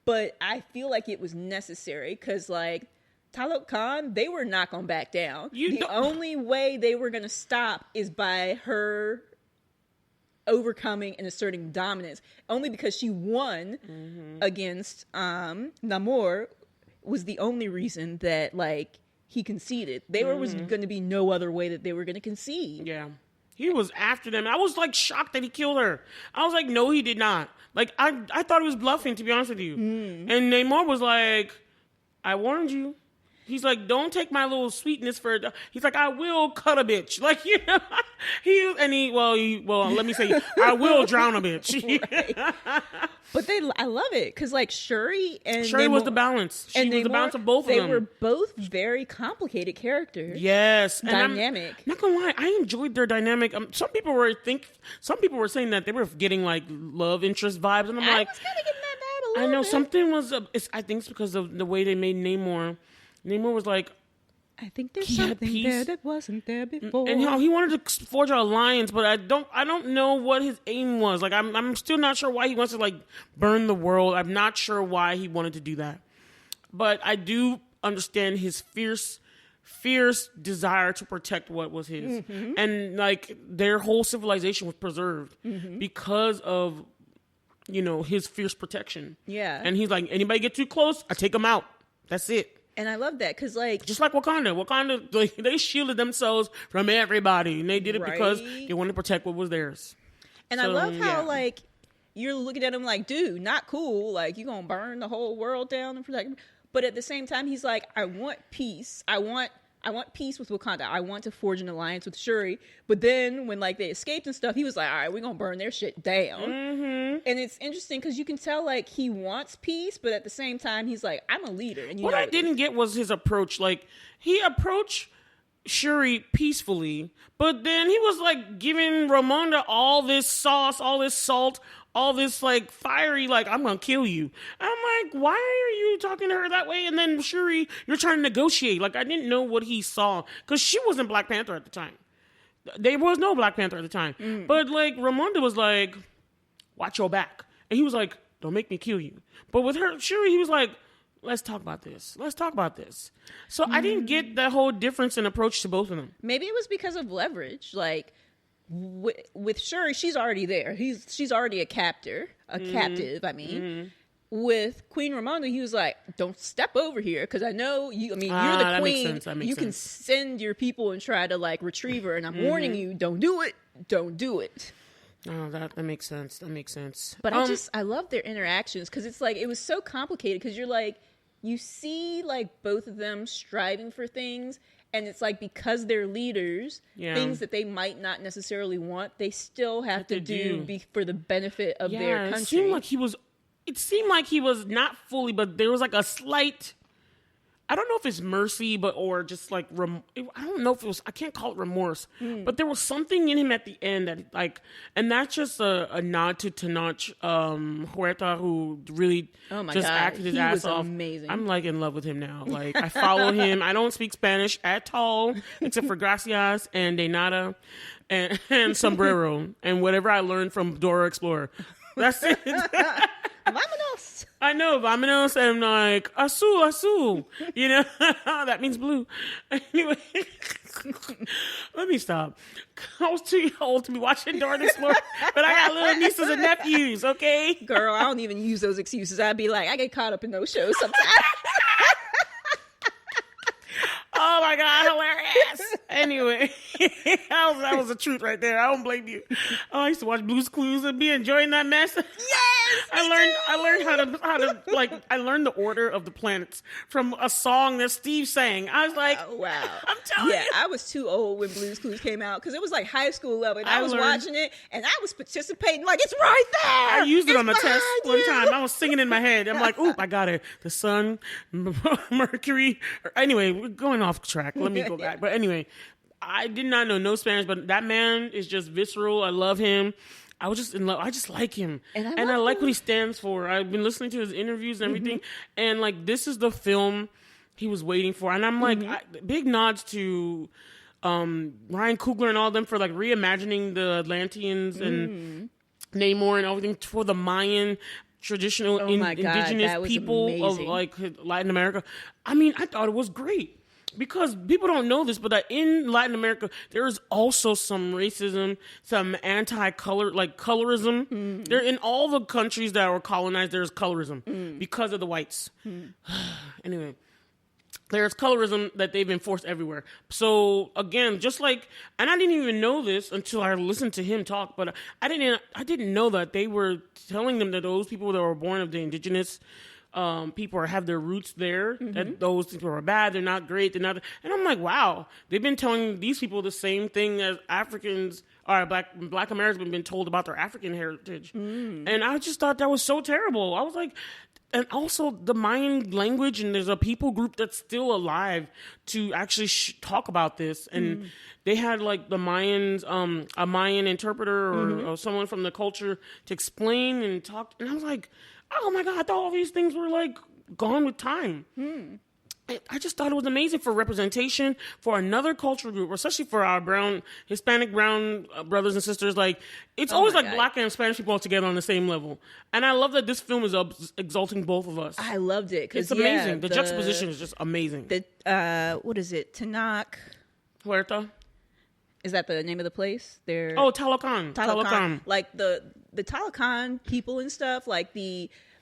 But I feel like it was necessary because, like, Talib Khan, they were not going to back down. The only way they were going to stop is by her overcoming and asserting dominance. Only because she won against Namor was the only reason that, like, he conceded. There was going to be no other way that they were going to concede. Yeah. He was after them. I was like shocked that he killed her. I was like, no, he did not. Like, I thought he was bluffing, to be honest with you. And Namor was like, I warned you. He's like, don't take my little sweetness for it. He's like, I will cut a bitch. Like, you know, let me say, I will drown a bitch. But I love it because like Shuri was the balance. She was the balance of both of them. They were both very complicated characters. Yes, dynamic. I'm not gonna lie, I enjoyed their dynamic. Some people were saying that they were getting like love interest vibes, and I'm like, I was kind of getting that vibe a little bit. I know something was. I think it's because of the way they made Namor. Namor was like, I think there's something there that wasn't there before. And he wanted to forge an alliance, but I don't know what his aim was. Like I'm still not sure why he wants to like burn the world. I'm not sure why he wanted to do that. But I do understand his fierce desire to protect what was his. And like their whole civilization was preserved because of, you know, his fierce protection. Yeah. And he's like, anybody get too close, I take them out. That's it. And I love that because, like, just like Wakanda, like, they shielded themselves from everybody, and they did it because they wanted to protect what was theirs. And I love how, like, you're looking at him like, dude, not cool. Like, you gonna burn the whole world down and protect. But at the same time, he's like, I want peace. I want peace with Wakanda. I want to forge an alliance with Shuri. But then when like they escaped and stuff, he was like, all right, we're gonna burn their shit down. And it's interesting because you can tell like he wants peace, but at the same time he's like, I'm a leader. And what I didn't get was his approach. Like he approached Shuri peacefully, but then he was like giving Ramonda all this sauce, all this salt, all this like fiery, like, I'm gonna kill you. I'm like, why are you talking to her that way? And then Shuri, you're trying to negotiate. Like, I didn't know what he saw because she wasn't Black Panther at the time. There was no Black Panther at the time. But like Ramonda was like, watch your back. And he was like, don't make me kill you. But with her, Shuri, he was like, let's talk about this. So I didn't get that whole difference in approach to both of them. Maybe it was because of leverage. Like with Shuri, she's already there. She's already a captive. I mean. With Queen Ramonda, he was like, don't step over here because I know you. I mean, you're the queen. That makes you sense. can send your people and try to like retrieve her. And I'm warning you, don't do it. Don't do it. Oh, that makes sense. That makes sense. But I love their interactions because it's like, it was so complicated because you're like, you see like both of them striving for things. And it's like, because they're leaders, things that they might not necessarily want, they still have to do for the benefit of their country. It seemed like he was not fully, but there was like a slight, I don't know if it's mercy, or just like, I don't know if it was, I can't call it remorse, but there was something in him at the end that like, and that's just a nod to Tenoch Huerta, who really acted his ass off. Amazing. I'm like in love with him now. Like I follow him. I don't speak Spanish at all, except for gracias and de nada and sombrero and whatever I learned from Dora Explorer. That's it. Vámonos. I know, vámonos, and I'm like, azul, you know, that means blue. Anyway, let me stop. I was too old to be watching Dora the Explorer, but I got little nieces and nephews, okay? Girl, I don't even use those excuses. I'd be like, I get caught up in those shows sometimes. Oh my God, hilarious. Anyway, that was the truth right there. I don't blame you. Oh, I used to watch Blue's Clues and be enjoying that mess. Yes! I learned how to like, I learned the order of the planets from a song that Steve sang. I was like, oh, wow. I'm telling you. I was too old when Blue's Clues came out because it was like high school level. And I was watching it and I was participating like, it's right there. I used it on a test one time. I was singing in my head. I'm like, oop, I got it. The sun, Mercury. Anyway, we're going off track. Let me go back. But anyway, I did not know no Spanish, but that man is just visceral. I love him. I was just in love. I just like him. And I like what he stands for. I've been listening to his interviews and everything. And like, this is the film he was waiting for. And I'm like, big nods to Ryan Coogler and all them for like reimagining the Atlanteans and Namor and everything for the Mayan traditional indigenous people of like Latin America. I mean, I thought it was great. Because people don't know this, but in Latin America, there is also some racism, some colorism. There in all the countries that were colonized, there's colorism because of the whites. Anyway, there's colorism that they've enforced everywhere. So again, just like, and I didn't even know this until I listened to him talk, but I didn't know that they were telling them that those people that were born of the indigenous people have their roots there, that those people are bad, they're not great, they're not, and I'm like, wow, they've been telling these people the same thing as Africans or black Americans have been told about their African heritage. And I just thought that was so terrible. I was like, and also the Mayan language, and there's a people group that's still alive to actually talk about this. And they had like the Mayans, a Mayan interpreter or someone from the culture to explain and talk. And I was like, oh my God, I thought all these things were like gone with time. I just thought it was amazing for representation for another cultural group, especially for our Hispanic brown brothers and sisters. Like, it's always like Black and Spanish people all together on the same level. And I love that this film is exalting both of us. I loved it. It's amazing. The juxtaposition is just amazing. What is it? Tenoch Huerta? Is that the name of the place? Talocan. Like the Talocan people and stuff, like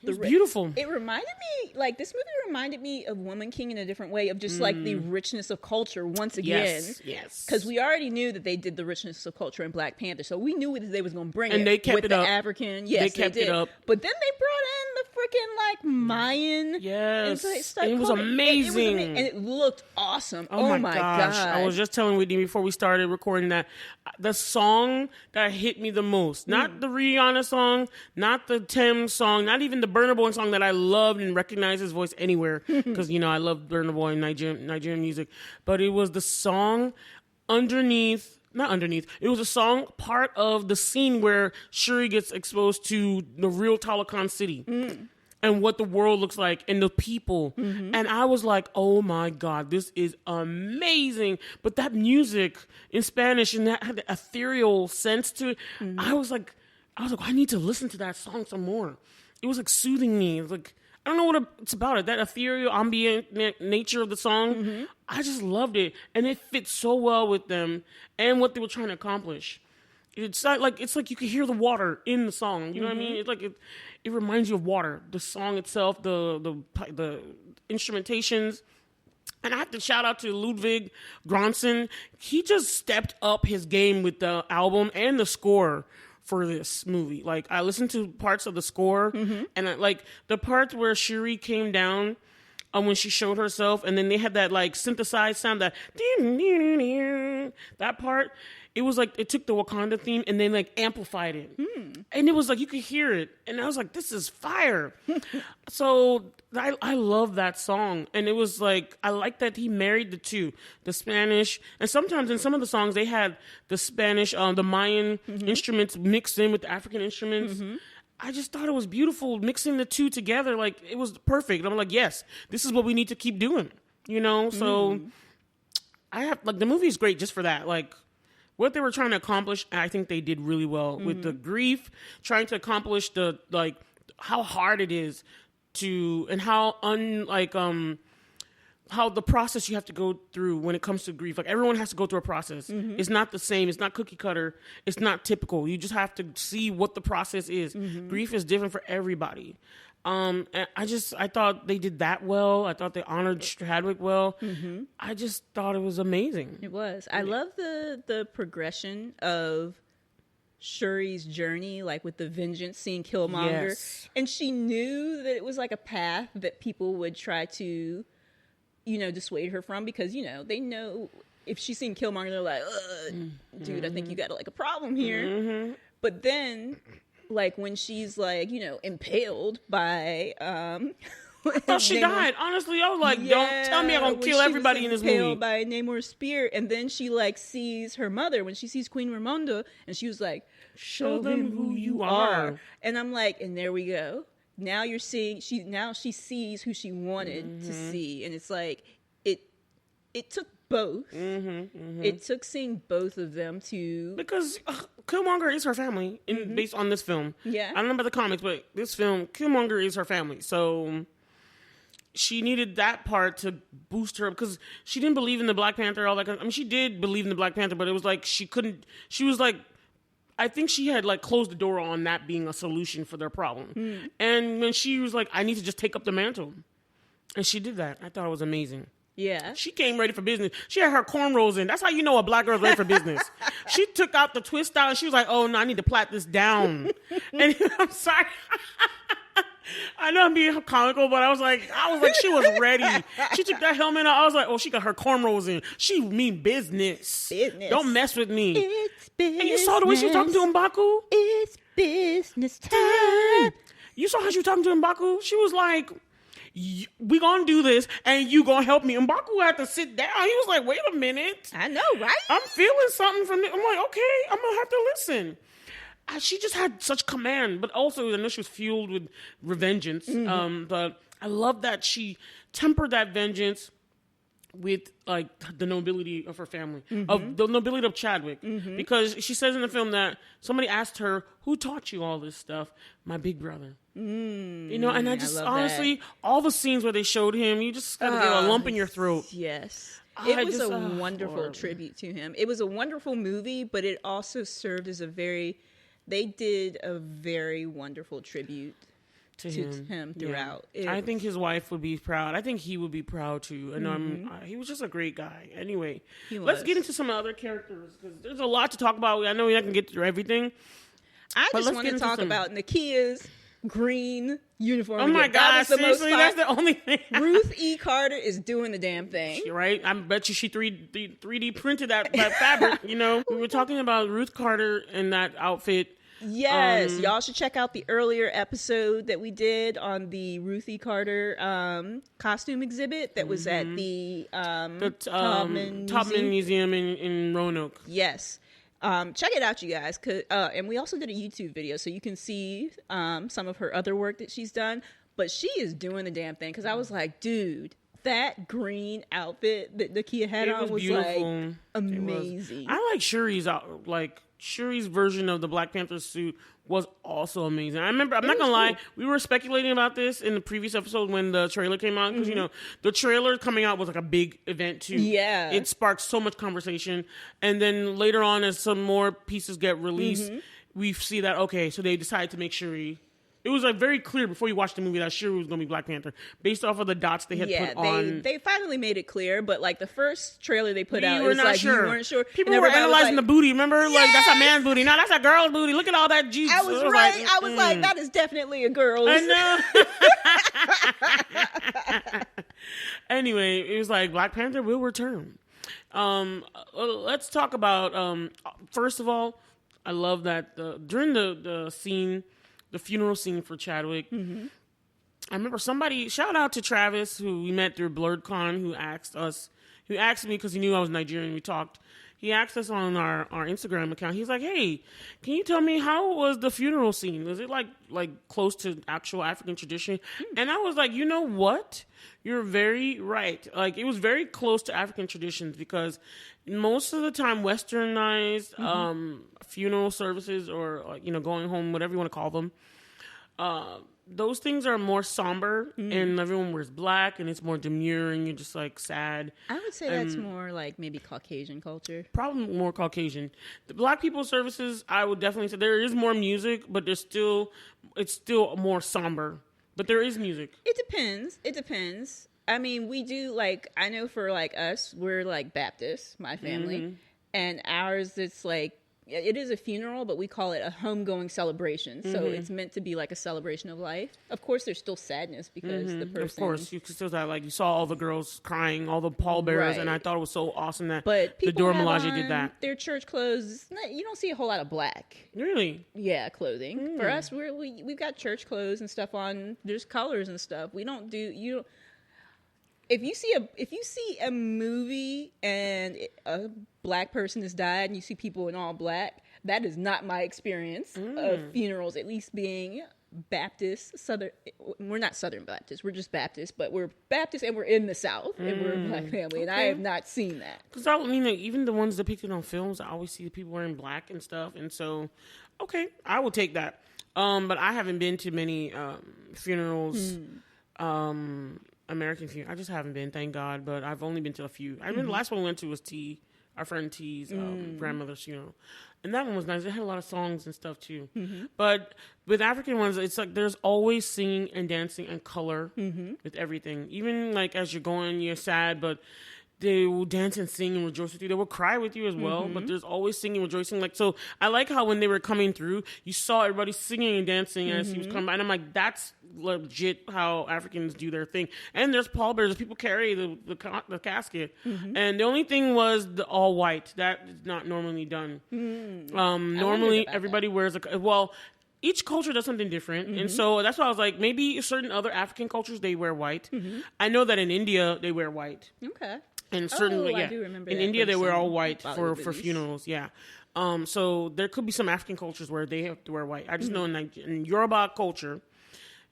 it's beautiful. It reminded me, like, this movie reminded me of Woman King in a different way, of just like the richness of culture once again. Yes. Because we already knew that they did the richness of culture in Black Panther, so we knew that they was going to bring and it. They kept with it the up. African. Yes, they kept it up. But then they brought in the freaking like Mayan. Yes. And it was amazing. And it looked awesome. Oh my gosh. I was just telling Whitney before we started recording that the song that hit me the most, not the Rihanna song, not the Thames song, not even the Burna Boy song that I loved and recognized his voice anywhere, because you know I love Burna Boy and Nigerian music, but it was the song it was a song part of the scene where Shuri gets exposed to the real Talocan city and what the world looks like and the people. And I was like, oh my God, this is amazing. But that music in Spanish, and that had the ethereal sense to it, I was like, I need to listen to that song some more. It was like soothing me. It was like, I don't know what it's about it. That ethereal, ambient nature of the song, I just loved it, and it fits so well with them and what they were trying to accomplish. It's like you can hear the water in the song. You know what I mean? It's like it reminds you of water. The song itself, the instrumentations. And I have to shout out to Ludwig Göransson. He just stepped up his game with the album and the score for this movie. Like, I listened to parts of the score, and like the parts where Shuri came down when she showed herself, and then they had that like synthesized sound, that part. It was like it took the Wakanda theme and then like amplified it, and it was like you could hear it, and I was like, "This is fire!" So I love that song, and it was like I like that he married the two, the Spanish, and sometimes in some of the songs they had the Spanish, the Mayan instruments mixed in with the African instruments. I just thought it was beautiful mixing the two together. Like, it was perfect. I'm like, yes, this is what we need to keep doing. You know, so I have like the movie is great just for that. Like, what they were trying to accomplish, I think they did really well with the grief, trying to accomplish the like how hard it is to, and how how the process you have to go through when it comes to grief. Like, everyone has to go through a process. It's not the same. It's not cookie cutter. It's not typical. You just have to see what the process is. Grief is different for everybody. And I thought they did that well. I thought they honored Chadwick well. I just thought it was amazing. It was. I love the progression of Shuri's journey, like with the vengeance, seeing Killmonger. Yes. And she knew that it was like a path that people would try to, dissuade her from, because, they know if she's seen Killmonger, they're like, dude, I think you got like a problem here. But then, like, when she's like, impaled by I thought she died. Honestly, I was like, don't tell me I'm gonna kill everybody in this movie. Impaled by Namor's spear, and then she like sees her mother when she sees Queen Ramonda, and she was like, show them who you are. And I'm like, and there we go. Now you're seeing she sees who she wanted to see, and it's like it took both. It took seeing both of them to, because Killmonger is her family based on this film. Yeah, I don't know about the comics, but this film, Killmonger is her family, so she needed that part to boost her, because she didn't believe in the Black Panther. All that. I mean, she did believe in the Black Panther, but it was like she couldn't. She was like, I think she had like closed the door on that being a solution for their problem. And when she was like, I need to just take up the mantle, and she did that, I thought it was amazing. Yeah. She came ready for business. She had her cornrows in. That's how you know a black girl's ready for business. She took out the twist out, and she was like, oh, no, I need to plait this down. And I'm sorry. I know I'm being comical, but I was like, she was ready. She took that helmet out. I was like, oh, she got her cornrows in. She mean business. Don't mess with me. It's business. And you saw the way she was talking to M'Baku? It's business time. You saw how she was talking to M'Baku? She was like, we gonna do this, and you gonna help me. M'Baku had to sit down. He was like, wait a minute. I know, right? I'm feeling something from it. I'm like, okay, I'm gonna have to listen. She just had such command, but also I know she was fueled with revengeance. But I love that she tempered that vengeance with like the nobility of her family, of the nobility of Chadwick, because she says in the film that somebody asked her, "Who taught you all this stuff?" My big brother. And I just honestly, all the scenes where they showed him, you just gotta get a lump in your throat. Yes. It was a wonderful tribute to him. It was a wonderful movie, but it also served as they did a very wonderful tribute to him throughout. Yeah. I think his wife would be proud. I think he would be proud too. And he was just a great guy. Anyway, let's get into some other characters, because there's a lot to talk about. I know we're not going to get through everything. I just want to talk about Nakia's green uniform. Oh my gosh, seriously, that's the only thing. Ruth E. Carter is doing the damn thing. Right? I bet you she 3D printed that fabric, We were talking about Ruth Carter in that outfit. Yes, y'all should check out the earlier episode that we did on the Ruth E. Carter costume exhibit that was at the Tubman Museum in Roanoke. Yes. Check it out, you guys. And we also did a YouTube video, so you can see some of her other work that she's done. But she is doing the damn thing, because I was like, dude, that green outfit that Nakia had on was beautiful. Like amazing. I like Shuri's Shuri's version of the Black Panther suit was also amazing. I remember, I'm not gonna lie, we were speculating about this in the previous episode when the trailer came out, because, you know, the trailer coming out was like a big event too. Yeah. It sparked so much conversation. And then later on, as some more pieces get released, we see that, okay, so they decided to make Shuri. It was like very clear before you watched the movie that Shuri was going to be Black Panther based off of the dots they had put on. They finally made it clear, but like the first trailer they put out, we we weren't sure. People were analyzing the booty. Remember, like that's a man's booty. No, that's a girl's booty. Look at all that juice. I was right. I was like, that is definitely a girl's. I know. Anyway, it was like Black Panther will return. Let's talk about. First of all, I love that during the scene. The funeral scene for Chadwick. I remember somebody, shout out to Travis, who we met through BlerdCon, who asked me because he knew I was Nigerian. We talked. He asked us on our Instagram account. He's like, "Hey, can you tell me how was the funeral scene? Was it like close to actual African tradition?" And I was like, you know what? You're very right. Like it was very close to African traditions because most of the time, westernized funeral services or going home, whatever you want to call them, those things are more somber and everyone wears black and it's more demure and you're just like sad. I would say that's more like maybe Caucasian culture. Probably more Caucasian. The Black people services, I would definitely say there is more music, but it's still more somber. But there is music. It depends. I mean, we do I know for us, we're Baptist, my family, and ours it's it is a funeral, but we call it a homegoing celebration. So it's meant to be like a celebration of life. Of course, there's still sadness because the person. Of course, you could still you saw all the girls crying, all the pallbearers, and I thought it was so awesome that the Dora Milaje did that. Their church clothes, you don't see a whole lot of black. Really? Yeah, clothing. For us, we've got church clothes and stuff on. There's colors and stuff. We don't do If you see a movie and a black person has died and you see people in all black, that is not my experience of funerals, at least being Baptist, Southern. We're not Southern Baptist, we're just Baptist, but we're Baptist and we're in the South and we're a black family, and I have not seen that. Because I mean, even the ones depicted on films, I always see the people wearing black and stuff, and so, okay, I will take that. But I haven't been to many funerals, American funeral. I just haven't been, thank God, but I've only been to a few. I mean, the last one we went to was our friend T's grandmother's funeral. And that one was nice. It had a lot of songs and stuff too. But with African ones, it's like there's always singing and dancing and color with everything. Even as you're going, you're sad, but they will dance and sing and rejoice with you. They will cry with you as well, but there's always singing, rejoicing. So I like how when they were coming through, you saw everybody singing and dancing as he was coming by. And I'm like, that's legit how Africans do their thing. And there's pallbearers. People carry the casket. And the only thing was the all white. That is not normally done. Normally, everybody wears each culture does something different. And so that's why I was like, maybe certain other African cultures, they wear white. I know that in India, they wear white. Okay. And certainly, I do remember in that India, they wear all white for funerals. Yeah. So there could be some African cultures where they have to wear white. I just know in Yoruba culture,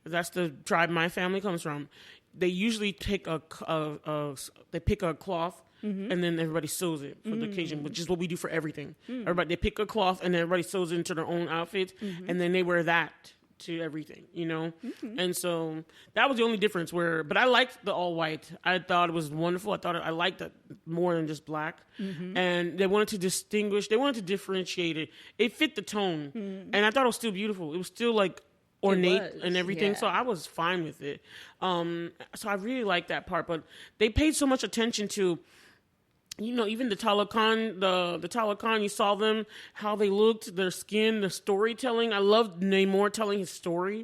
that's the tribe my family comes from. They usually pick a cloth and then everybody sews it for the occasion, which is what we do for everything. They pick a cloth and everybody sews it into their own outfit, and then they wear that to everything, and so that was the only difference but I liked the all white. I thought it was wonderful. I liked it more than just black, and they wanted to differentiate it fit the tone, and I thought it was still beautiful. It was still ornate and everything, so I was fine with it. So I really liked that part, but they paid so much attention to even the Talakan, the Talakan, you saw them, how they looked, their skin, the storytelling. I loved Namor telling his story.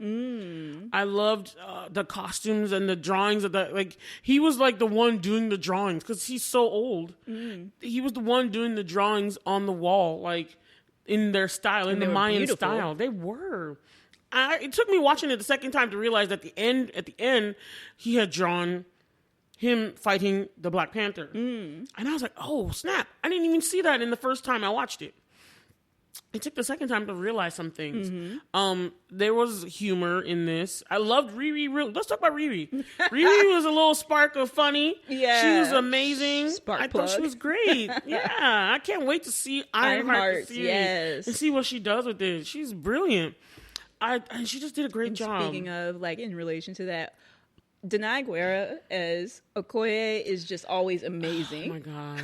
I loved the costumes and the drawings of that. He was the one doing the drawings because he's so old. He was the one doing the drawings on the wall, in their style, in the Mayan beautiful style. They were. It took me watching it the second time to realize that at the end, he had drawn him fighting the Black Panther. And I was like, oh, snap. I didn't even see that in the first time I watched it. it took the second time to realize some things. There was humor in this. I loved Riri. Let's talk about Riri. Riri was a little spark of funny. Yeah. She was amazing. Spark thought she was great. Yeah. I can't wait to see Ironheart yes. and see what she does with this. She's brilliant. And she just did a great job. Speaking of, like, in relation to that, Denai Guerra as Okoye is just always amazing. Oh my God.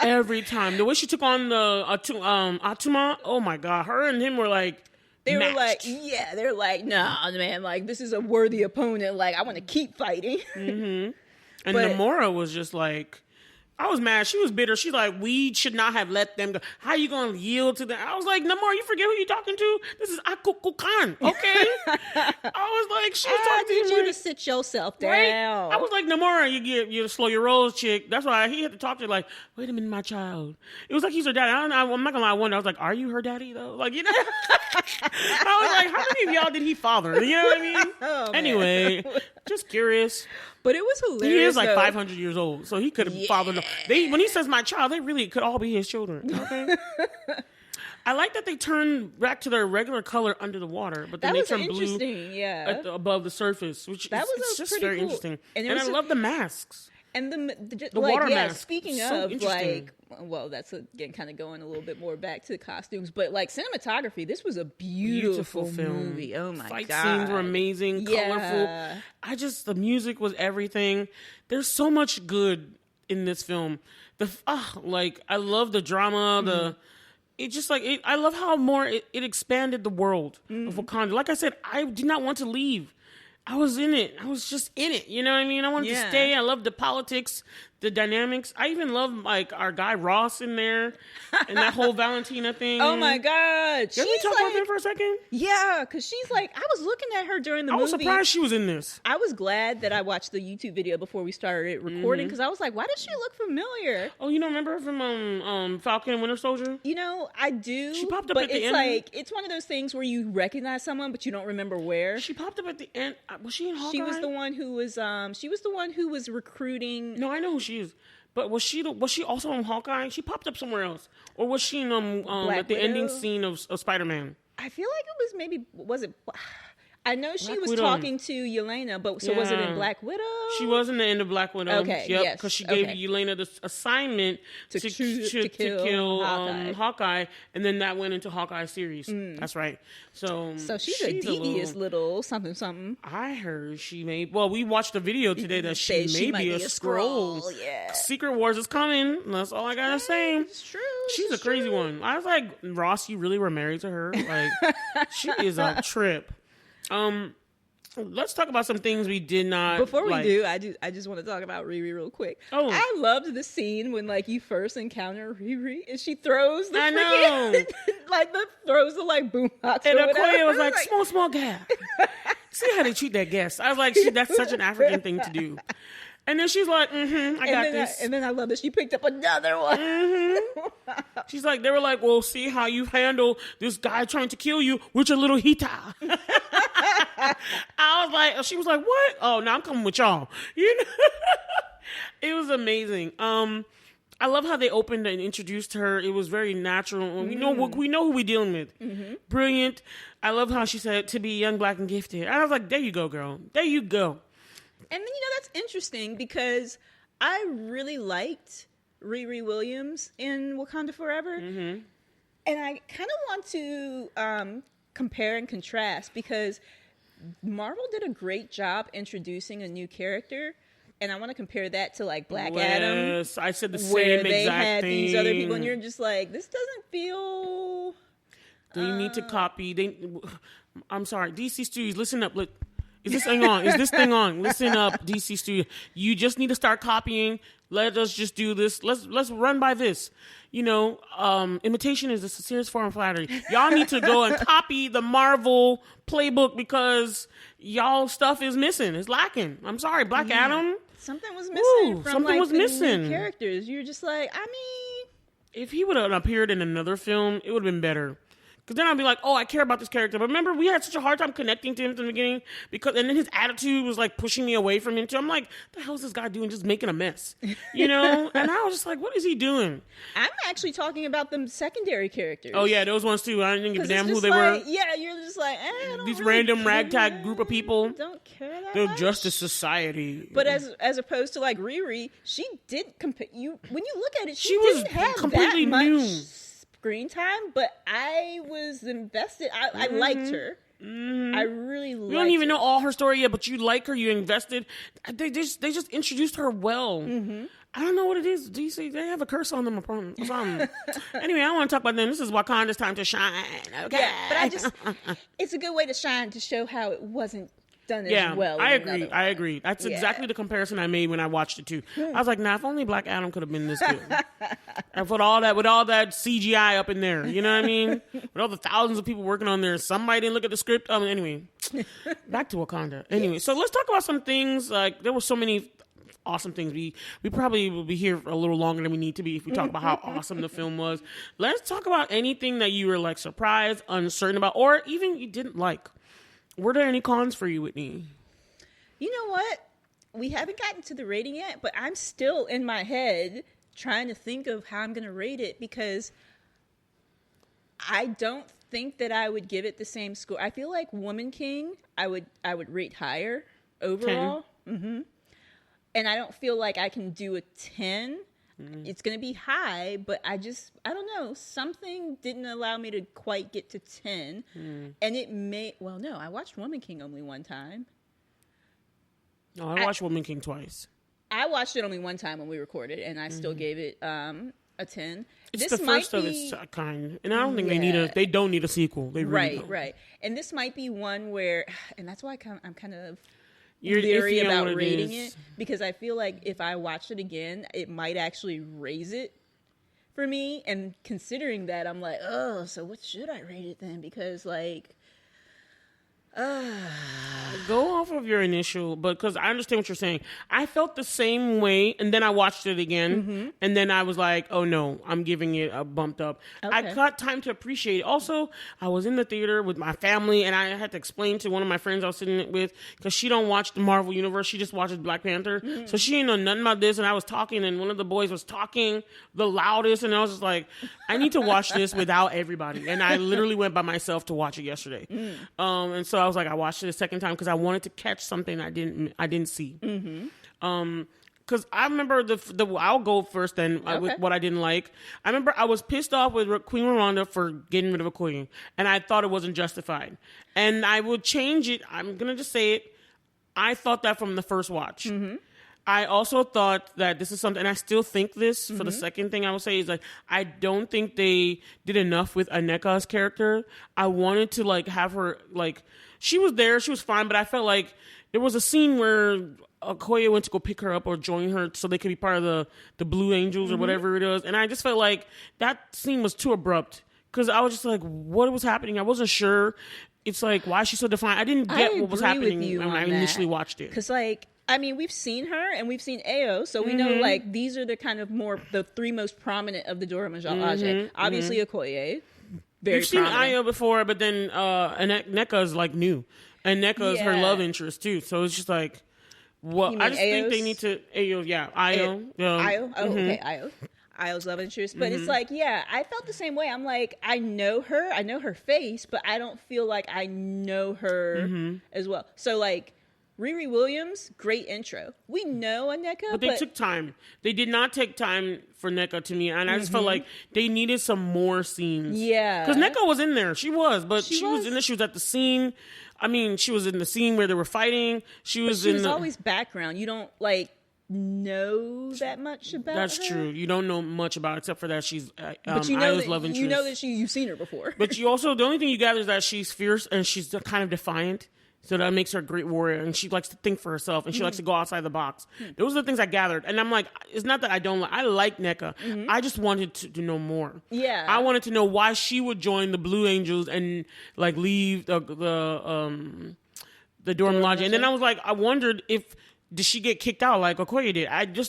Every time. The way she took on the Atuma, oh my God. Her and him were like, they matched. were like, yeah, they're like, nah, man, like, this is a worthy opponent. Like, I want to keep fighting. And Namora was just like, I was mad. She was bitter. She's like, we should not have let them go. How you going to yield to them? I was like, Namora, you forget who you're talking to? This is Akukukan, okay? I was like, she's talking to I need you to sit yourself down. Right? I was like, Namora, you slow your rolls, chick. That's why he had to talk to her like, wait a minute, my child. It was like he's her daddy. I'm not going to lie, I wonder. I was like, are you her daddy, though? Like, you know? I was like, how many of y'all did he father? You know what I mean? Oh, anyway, just curious. But it was hilarious. He is like 500 years old, so he could have fathered them. When he says my child, they really could all be his children. Okay. I like that they turn back to their regular color under the water, but then they turn blue above the surface, which is just very interesting. And I love the masks. And the like, water mask. Speaking of, like, well, that's again kind of going a little bit more back to the costumes, but like cinematography, this was a beautiful film. Movie. Oh my God. Fight scenes were amazing, colorful. The music was everything. There's so much good in this film. I love the drama, I love how more it expanded the world of Wakanda. Like I said, I did not want to leave. I was in it. I was just in it. You know what I mean? I wanted to stay. I loved the politics, the dynamics. I even love like our guy Ross in there and that whole Valentina thing. Oh my God. Can we talk about that for a second? Yeah, because she's like, I was looking at her during the movie. I was surprised she was in this. I was glad that I watched the YouTube video before we started recording because I was like, why does she look familiar? Oh, you don't remember her from Falcon and Winter Soldier? You know, I do. She popped up at the end. But it's like, it's one of those things where you recognize someone, but you don't remember where. She popped up at the end. Was she in Hawkeye? She was the one who was recruiting. No, I know who she is. But was she also in Hawkeye? She popped up somewhere else, or was she in at the ending scene of Spider-Man? I feel like it was I know she was talking to Yelena, but so was it in Black Widow? She was in the end of Black Widow. Okay, yep, because she gave Yelena the assignment to kill Hawkeye, and then that went into Hawkeye series. That's right. So she's a devious little something. I heard she may. Well, we watched a video today that she may be a Skrull. Yeah, Secret Wars is coming. That's all I gotta say. It's true. She's a crazy one. I was like, Ross, you really were married to her? Like, she is a trip. Let's talk about some things we did not. Before we do, I just want to talk about Riri real quick. Oh, I loved the scene when like you first encounter Riri and she throws the throws the like boombox. And Okoye was like, small gas. See how they treat that guest. I was like, that's such an African thing to do. And then she's like, I got this. And then I love that she picked up another one. She's like, they were like, well, see how you handle this guy trying to kill you with your little hita. I was like, she was like, what? Oh, no, I'm coming with y'all. You know, it was amazing. I love how they opened and introduced her. It was very natural. We know who we're dealing with. Brilliant. I love how she said to be young, black, and gifted. I was like, there you go, girl. There you go. And then, that's interesting because I really liked Riri Williams in Wakanda Forever. And I kind of want to compare and contrast because Marvel did a great job introducing a new character. And I want to compare that to like Black Adam. Yes, I said the same where exact they had thing. These other people, and you're just like, this doesn't feel. They need to copy. I'm sorry, DC Studios, listen up. Look. Is this thing on? Is this thing on? Listen up, DC Studio. You just need to start copying. Let us just do this. Let's run by this. Imitation is a serious form of flattery. Y'all need to go and copy the Marvel playbook because y'all stuff is missing. It's lacking. I'm sorry, Black Adam. Something was missing from something was missing. New characters. You're just like, I mean, if he would have appeared in another film, it would have been better. Because then I'd be like, oh, I care about this character. But remember, we had such a hard time connecting to him from the beginning. And then his attitude was like pushing me away from him too. I'm like, what the hell is this guy doing? Just making a mess, you know? And I was just like, what is he doing? I'm actually talking about the secondary characters. Oh yeah, those ones too. I didn't give a damn who they like, were. Yeah, you're just like, I don't These really random care. ragtag group of people. Don't care that They're much. Justice Society. But as opposed to like Riri, she did compare you when you look at it. She was didn't have completely that much new. screen time, but I was invested. I liked her. I really liked her. You don't even know all her story yet, but you like her. You invested. They just introduced her well. I don't know what it is. DC, they have a curse on them or something. Anyway, I don't want to talk about them. This is Wakanda's time to shine. Okay, yeah, but it's a good way to shine to show how it wasn't done as well. I agree. That's exactly the comparison I made when I watched it too. I was like, nah, if only Black Adam could have been this good. And with all that CGI up in there, you know what I mean? With all the thousands of people working on there, somebody didn't look at the script. Anyway, back to Wakanda. Anyway, so let's talk about some things. Like there were so many awesome things. We probably will be here for a little longer than we need to be if we talk about how awesome the film was. Let's talk about anything that you were like surprised, uncertain about, or even you didn't like. Were there any cons for you, Whitney? You know what? We haven't gotten to the rating yet, but I'm still in my head trying to think of how I'm going to rate it because I don't think that I would give it the same score. I feel like Woman King, I would rate higher overall. Mm-hmm. And I don't feel like I can do a 10. It's going to be high, but I don't know. Something didn't allow me to quite get to 10. And it I watched Woman King only one time. No, I watched Woman King twice. I watched it only one time when we recorded, and I still gave it a 10. It's the first of its kind. And I don't think they don't need a sequel. They really don't. Right. And this might be one where, and that's why I'm kind of You're leery iffy on about what rating is. it because I feel like if I watch it again, it might actually raise it for me. And considering that, I'm like, oh, so what should I rate it then? Because like, go off of your initial, because I understand what you're saying. I felt the same way, and then I watched it again, and then I was like, oh no, I'm giving it a bumped up. Okay. I got time to appreciate it. Also, I was in the theater with my family, and I had to explain to one of my friends I was sitting with, because she don't watch the Marvel Universe, she just watches Black Panther, so she ain't know nothing about this, and I was talking, and one of the boys was talking the loudest, and I was just like, I need to watch this without everybody, and I literally went by myself to watch it yesterday. And so I was like, I watched it a second time because I wanted to catch something I didn't see. Because I remember I'll go first then with what I didn't like. I remember I was pissed off with Queen Rwanda for getting rid of Okoye, and I thought it wasn't justified. And I would change it. I'm gonna just say it. I thought that from the first watch. I also thought that this is something, and I still think this for the second thing I would say is like, I don't think they did enough with Aneka's character. I wanted to like have her, like, she was there, she was fine, but I felt like there was a scene where Okoye went to go pick her up or join her so they could be part of the Blue Angels or whatever it is. And I just felt like that scene was too abrupt because I was just like, what was happening? I wasn't sure. It's like, why is she so defiant? I didn't get what was happening when I initially watched it. Because like, I mean, we've seen her and we've seen Ayo, so we know like these are the kind of the three most prominent of the Dora Milaje. Obviously, Okoye, very You've seen prominent. Ayo before, but then Neka's like new, and Neka's her love interest too. So it's just like, well, I just think they need to Ayo, Ayo, Ayo. Oh, okay, Ayo. Ayo's love interest, but it's like, I felt the same way. I'm like, I know her face, but I don't feel like I know her as well. So like, Riri Williams, great intro. We know Aneka, but they took time. They did not take time for Neka to me, and I just felt like they needed some more scenes. Yeah, because Neka was in there. She was, but she was in there. She was at the scene. I mean, she was in the scene where they were fighting. She was always background. You don't like know that much about her. That's true. You don't know much about her, except for that she's but you know Ayo's love interest. You know that you've seen her before. But you also, the only thing you gather is that she's fierce and she's kind of defiant. So that makes her a great warrior, and she likes to think for herself, and she likes to go outside the box. Those are the things I gathered, and I'm like, it's not that I don't like. I like NECA. I just wanted to know more. Yeah, I wanted to know why she would join the Blue Angels and like leave the Dora Milaje. And then I was like, I wondered if did she get kicked out like Okoye did?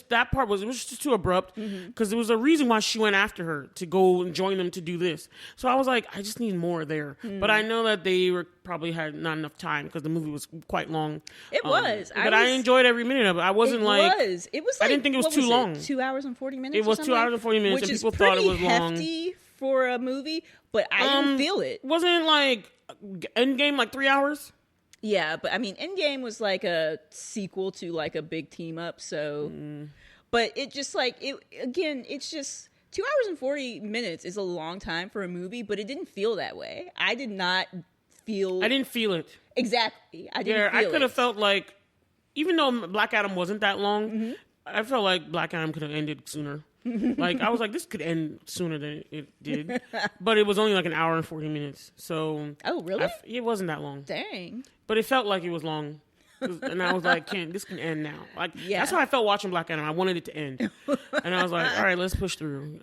That part was just too abrupt because there was a reason why she went after her to go and join them to do this. So I was like, I just need more there. But I know that they probably had not enough time because the movie was quite long. It was. But I enjoyed every minute of it. I wasn't It was like, I didn't think it was too long. 2 hours and 40 minutes. It was 2 hours and 40 minutes, which and people is thought it was long. hefty for a movie, but I didn't feel it. Wasn't like Endgame like 3 hours? Yeah, but I mean, Endgame was like a sequel to like a big team up. So, but it just like it's just 2 hours and 40 minutes is a long time for a movie, but it didn't feel that way. I didn't feel it I exactly. could have felt like, even though Black Adam wasn't that long, I felt like Black Adam could have ended sooner. Like, I was like, this could end sooner than it did. But it was only like an hour and 40 minutes. So. Oh, really? It wasn't that long. Dang. But it felt like it was long. And I was like, this can end now. Like, that's how I felt watching Black Adam. I wanted it to end. And I was like, all right, let's push through.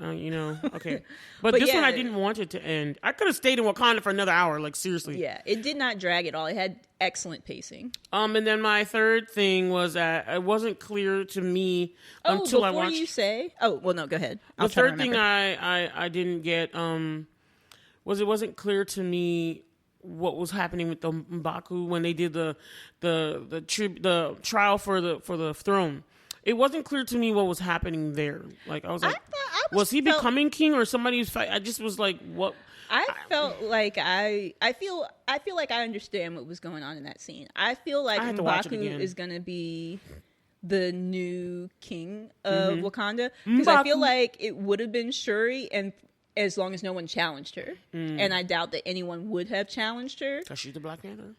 Okay. But this one, I didn't want it to end. I could have stayed in Wakanda for another hour, like, seriously. Yeah, it did not drag at all. It had excellent pacing. And then my third thing was that it wasn't clear to me until I watched... Before you say... Oh, well, no, go ahead. The third thing I didn't get was it wasn't clear to me what was happening with the M'Baku when they did the trial for the throne. It wasn't clear to me what was happening there. Like, I was like, was he becoming king or somebody's fight? I just was like, what? I felt like I feel like I understand what was going on in that scene. I feel like M'Baku is going to be the new king of Wakanda, because I feel like it would have been Shuri, and as long as no one challenged her. And I doubt that anyone would have challenged her. Because she's the Black Panther.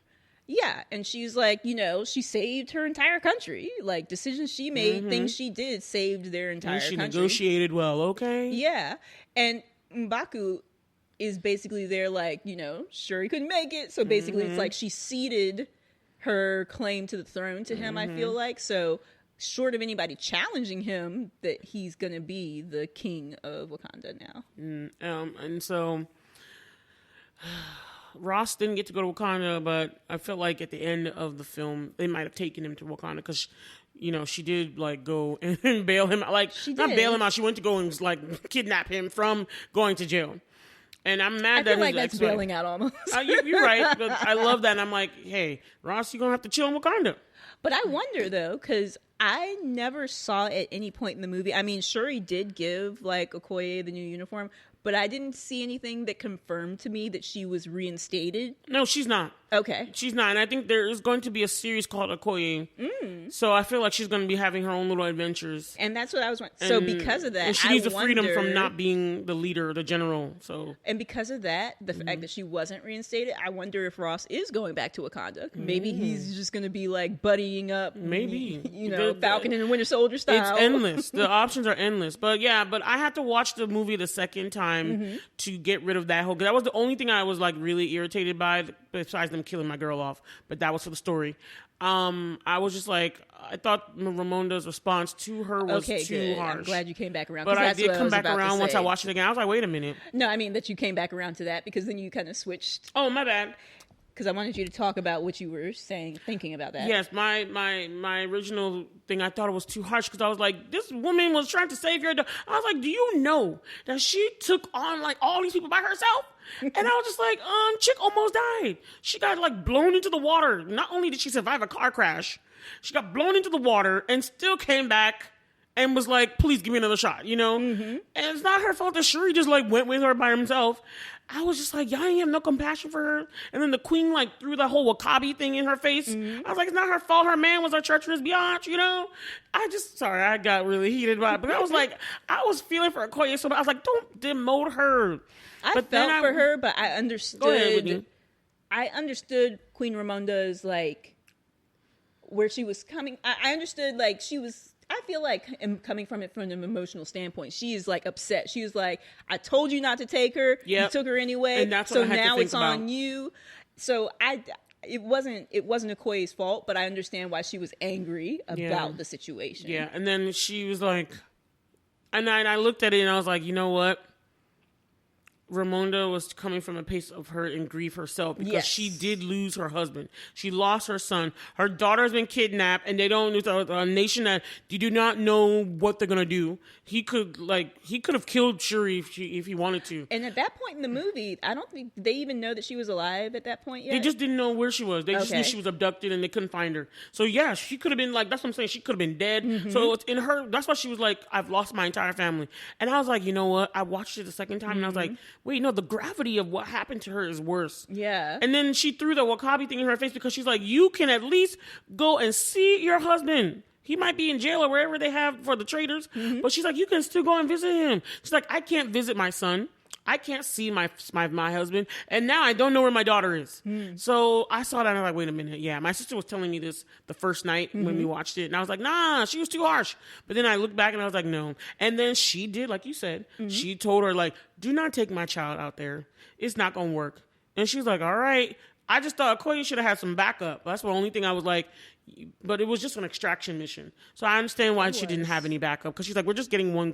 Yeah, and she's like, she saved her entire country. Like, decisions she made, things she did, saved their entire country. And she negotiated well, okay? Yeah, and M'Baku is basically there like, Shuri couldn't make it, so basically it's like she ceded her claim to the throne to him, I feel like. So short of anybody challenging him, that he's going to be the king of Wakanda now. And so Ross didn't get to go to Wakanda, but I felt like at the end of the film, they might have taken him to Wakanda because, she did like go and bail him out. Like, not bail him out. She went to go and like kidnap him from going to jail. And I'm mad that I feel like that's bailing out almost. You're right. But I love that. And I'm like, hey, Ross, you're going to have to chill in Wakanda. But I wonder, though, because I never saw at any point in the movie. I mean, Shuri did give like Okoye the new uniform, but I didn't see anything that confirmed to me that she was reinstated. No, she's not. Okay. She's not. And I think there is going to be a series called Okoye. So I feel like she's going to be having her own little adventures. And that's what I was wondering. So because of that, and she needs the freedom from not being the leader, the general. So. And because of that, the fact that she wasn't reinstated, I wonder if Ross is going back to Wakanda. Maybe he's just going to be like buddying up. Maybe. Falcon and the Winter Soldier style. It's endless. The options are endless. But yeah, I had to watch the movie the second time to get rid of that whole... That was the only thing I was like really irritated by, besides them killing my girl off. But that was for the story. I was just like, I thought Ramonda's response to her was too harsh. I'm glad you came back around. But I did come back around once I watched it again. I was like, wait a minute. No, I mean that you came back around to that, because then you kind of switched. Oh, my bad. Because I wanted you to talk about what you were thinking about that. Yes, my original thing, I thought it was too harsh because I was like, this woman was trying to save your daughter. I was like, do you know that she took on like all these people by herself? And I was just like, chick almost died. She got like blown into the water. Not only did she survive a car crash, she got blown into the water and still came back and was like, please give me another shot, And it's not her fault that Shuri just like went with her by himself. I was just like, y'all ain't have no compassion for her. And then the queen like threw that whole Wakabi thing in her face. I was like, it's not her fault. Her man was a treacherous biatch, Sorry, I got really heated about it. But I was like, I was feeling for Okoye, so I was like, don't demote her. I felt for her, but I understood. Go ahead, Whitney. I understood Queen Ramonda's like where she was coming. I understood like she was. I feel like, coming from an emotional standpoint, she is like upset. She was like, I told you not to take her. Yep. You took her anyway. And that's what I had now to think it's on you. So it wasn't Okoye's fault, but I understand why she was angry about the situation. Yeah. And then she was like, and I looked at it and I was like, you know what? Ramonda was coming from a place of hurt and grief herself because she did lose her husband. She lost her son. Her daughter has been kidnapped, and they don't. It's a nation that you do not know what they're gonna do. He could have killed Shuri if he wanted to. And at that point in the movie, I don't think they even know that she was alive at that point yet. They just didn't know where she was. They just knew she was abducted, and they couldn't find her. So yeah, she could have been like. That's what I'm saying. She could have been dead. Mm-hmm. So it's in her. That's why she was like, I've lost my entire family. And I was like, you know what? I watched it the second time, and I was like, wait, no, the gravity of what happened to her is worse. Yeah. And then she threw the wakabi thing in her face because she's like, you can at least go and see your husband. He might be in jail or wherever they have for the traitors. Mm-hmm. But she's like, you can still go and visit him. She's like, I can't visit my son. I can't see my husband. And now I don't know where my daughter is. So I saw that and I was like, wait a minute. Yeah, my sister was telling me this the first night when we watched it. And I was like, nah, she was too harsh. But then I looked back and I was like, no. And then she did, like you said, she told her, like, do not take my child out there. It's not going to work. And she's like, all right. I just thought Okoye should have had some backup. That's the only thing I was like, but it was just an extraction mission. So I understand why she didn't have any backup because she's like, we're just getting one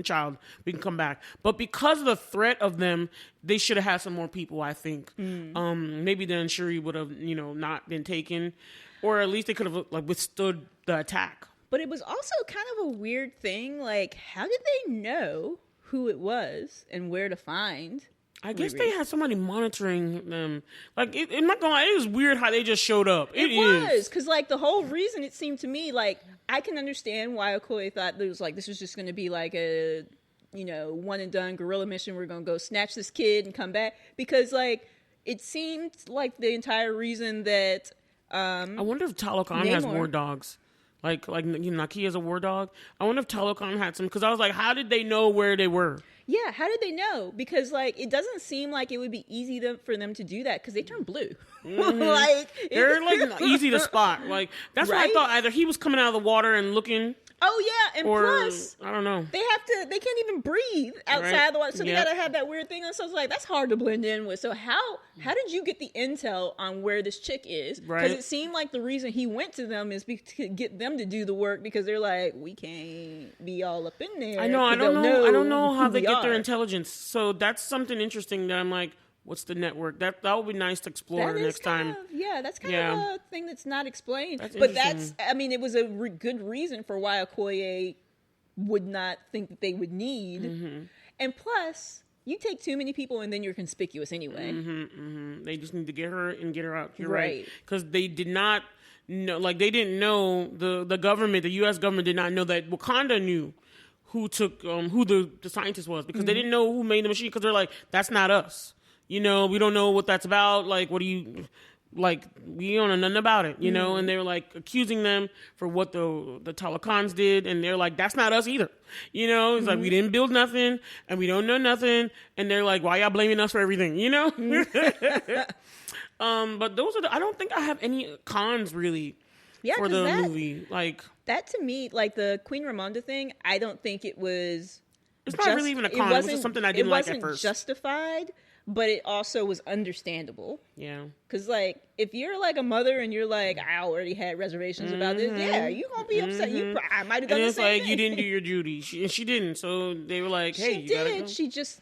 child. We can come back. But because of the threat of them, they should have had some more people, I think. Maybe then Shuri would have, not been taken, or at least they could have withstood the attack. But it was also kind of a weird thing. Like, how did they know who it was and where to find? I guess they had somebody monitoring them. Like, I'm not gonna lie, it was weird how they just showed up. It was because, like, the whole reason it seemed to me, like, I can understand why Okoye thought there was like this was just going to be like a, one and done guerrilla mission. We're gonna go snatch this kid and come back because, like, it seemed like the entire reason that. I wonder if Talokan has war dogs. Like Nakia's a war dog. I wonder if Talokan had some because I was like, how did they know where they were? Yeah, how did they know? Because, like, it doesn't seem like it would be easy for them to do that because they turn blue. They're, like, easy to spot. Like, that's what I thought. Either he was coming out of the water and looking. Oh, yeah, and plus, I don't know. they can't even breathe outside the water, so they gotta have that weird thing on. So it's like, that's hard to blend in with. So how did you get the intel on where this chick is? Because it seemed like the reason he went to them is to get them to do the work because they're like, we can't be all up in there. I know. I don't know how they get their intelligence. So that's something interesting that I'm like, what's the network? That would be nice to explore next time. That's kind of a thing that's not explained. It was a good reason for why Okoye would not think that they would need. And plus, you take too many people and then you're conspicuous anyway. They just need to get her and get her out. You're right. Because they did not know, like, they didn't know, the government, the U.S. government did not know that Wakanda knew who took, who the scientist was because they didn't know who made the machine because they're like, that's not us. We don't know what that's about. Like, what do you, like, we don't know nothing about it, And they were, like, accusing them for what the Talokans did. And they're like, that's not us either. It's like, we didn't build nothing and we don't know nothing. And they're like, why y'all blaming us for everything, But those are I don't think I have any cons, really, for the movie. Like, that to me, like, the Queen Ramonda thing, I don't think it was... It's not really even a con. It was just something I didn't like at first. It wasn't justified. But it also was understandable. Yeah. Because, like, if you're, like, a mother and you're like, I already had reservations about this, you're going to be upset. I might have done the same thing. And it's like, you didn't do your duty. She didn't. So they were like, hey, you gotta go. She just...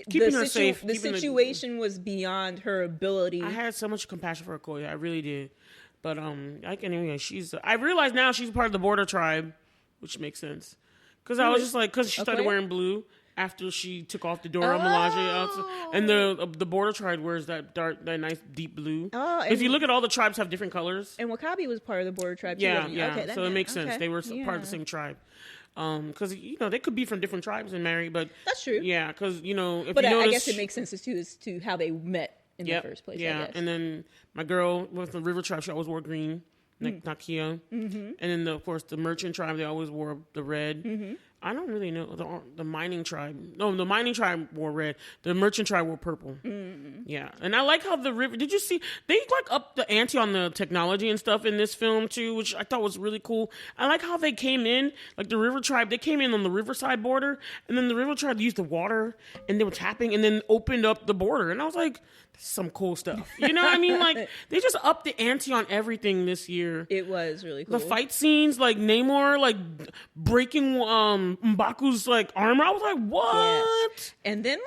Keeping her safe. The situation was beyond her ability. I had so much compassion for Okoye. I really did. But, I realize now she's part of the border tribe, which makes sense. Because I was just like, because she started wearing blue. After she took off the Dora Milaje, and the border tribe wears that nice deep blue. If you look at all the tribes have different colors. And Wakabi was part of the border tribe too. Yeah. Okay, so it makes sense. They were part of the same tribe. Because they could be from different tribes and marry, but that's true. Yeah, because if but you notice, I guess it makes sense as to how they met in the first place. Yeah, I guess. And then my girl with the river tribe, she always wore green. Nakia. And then of course the merchant tribe, they always wore the red. I don't really know the mining tribe. No, the mining tribe wore red. The merchant tribe wore purple. Yeah, and I like how the river. Did you see they like up the ante on the technology and stuff in this film too, which I thought was really cool. I like how they came in, like the river tribe. They came in on the riverside border, and then the river tribe used the water and they were tapping, and then opened up the border. And I was like, this is some cool stuff. You know what I mean? Like they just upped the ante on everything this year. It was really cool. The fight scenes, like Namor, like breaking M'Baku's like armor. I was like, what? Yes. And then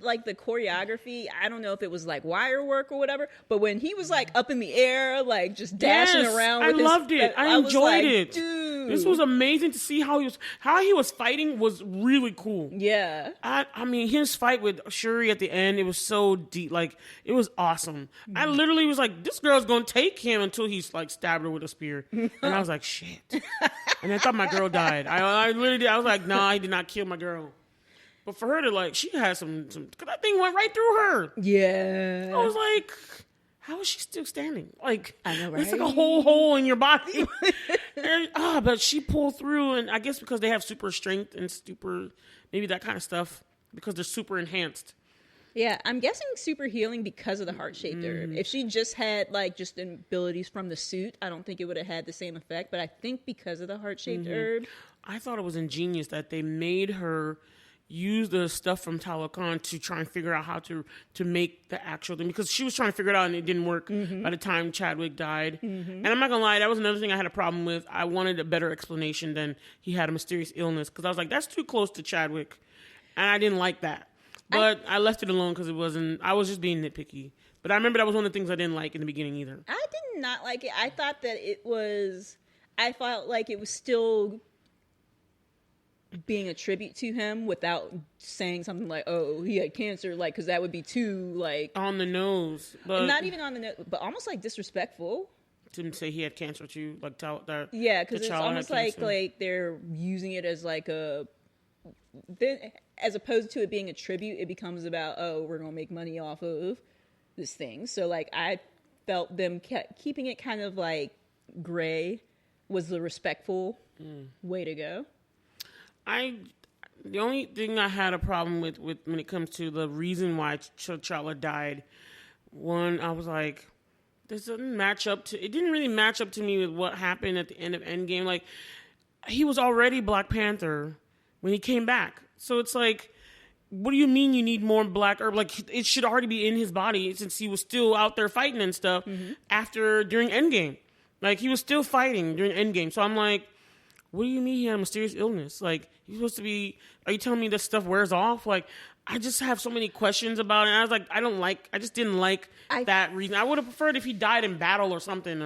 like the choreography, I don't know if it was like wire work or whatever, but when he was like up in the air, like just dashing around with I loved it. I enjoyed it. Dude. This was amazing to see how he was fighting was really cool. Yeah. I mean, his fight with Shuri at the end, it was so deep. Like, it was awesome. I literally was like, this girl's going to take him until he's like stabbed her with a spear. And I was like, shit. And I thought my girl died. I literally did. I was like, nah, he did not kill my girl. But for her to like, she had some, cause that thing went right through her. Yeah. I was like, how is she still standing? Like, I know, right? It's like a whole hole in your body. But she pulled through, and I guess because they have super strength and maybe that kind of stuff, because they're super enhanced. Yeah, I'm guessing super healing because of the heart-shaped herb. If she just had like just abilities from the suit, I don't think it would have had the same effect. But I think because of the heart-shaped herb, I thought it was ingenious that they made her use the stuff from Talokan to try and figure out how to make the actual thing, because she was trying to figure it out and it didn't work by the time Chadwick died. And I'm not gonna lie, that was another thing I had a problem with. I wanted a better explanation than he had a mysterious illness, because I was like, that's too close to Chadwick, and I didn't like that. But I left it alone because I was just being nitpicky. But I remember that was one of the things I didn't like in the beginning either. I did not like it. I thought that I felt like it was still being a tribute to him without saying something like, oh, he had cancer, like, because that would be too, like... on the nose. But not even on the nose, but almost, like, disrespectful. To say he had cancer too. Like, yeah, because it's almost like they're using it as, like, then, as opposed to it being a tribute, it becomes about, oh, we're going to make money off of this thing. So, like, I felt them keeping it kind of, like, gray was the respectful way to go. The only thing I had a problem with when it comes to the reason why T'Challa died, one, I was like, this doesn't match up to... It didn't really match up to me with what happened at the end of Endgame. Like, he was already Black Panther when he came back. So it's like, what do you mean you need more black herb? Like, it should already be in his body since he was still out there fighting and stuff during Endgame. Like, he was still fighting during Endgame. So I'm like, what do you mean he had a mysterious illness? Like, he's supposed to be... Are you telling me this stuff wears off? Like, I just have so many questions about it. And I was like, I just didn't like that reason. I would have preferred if he died in battle or something.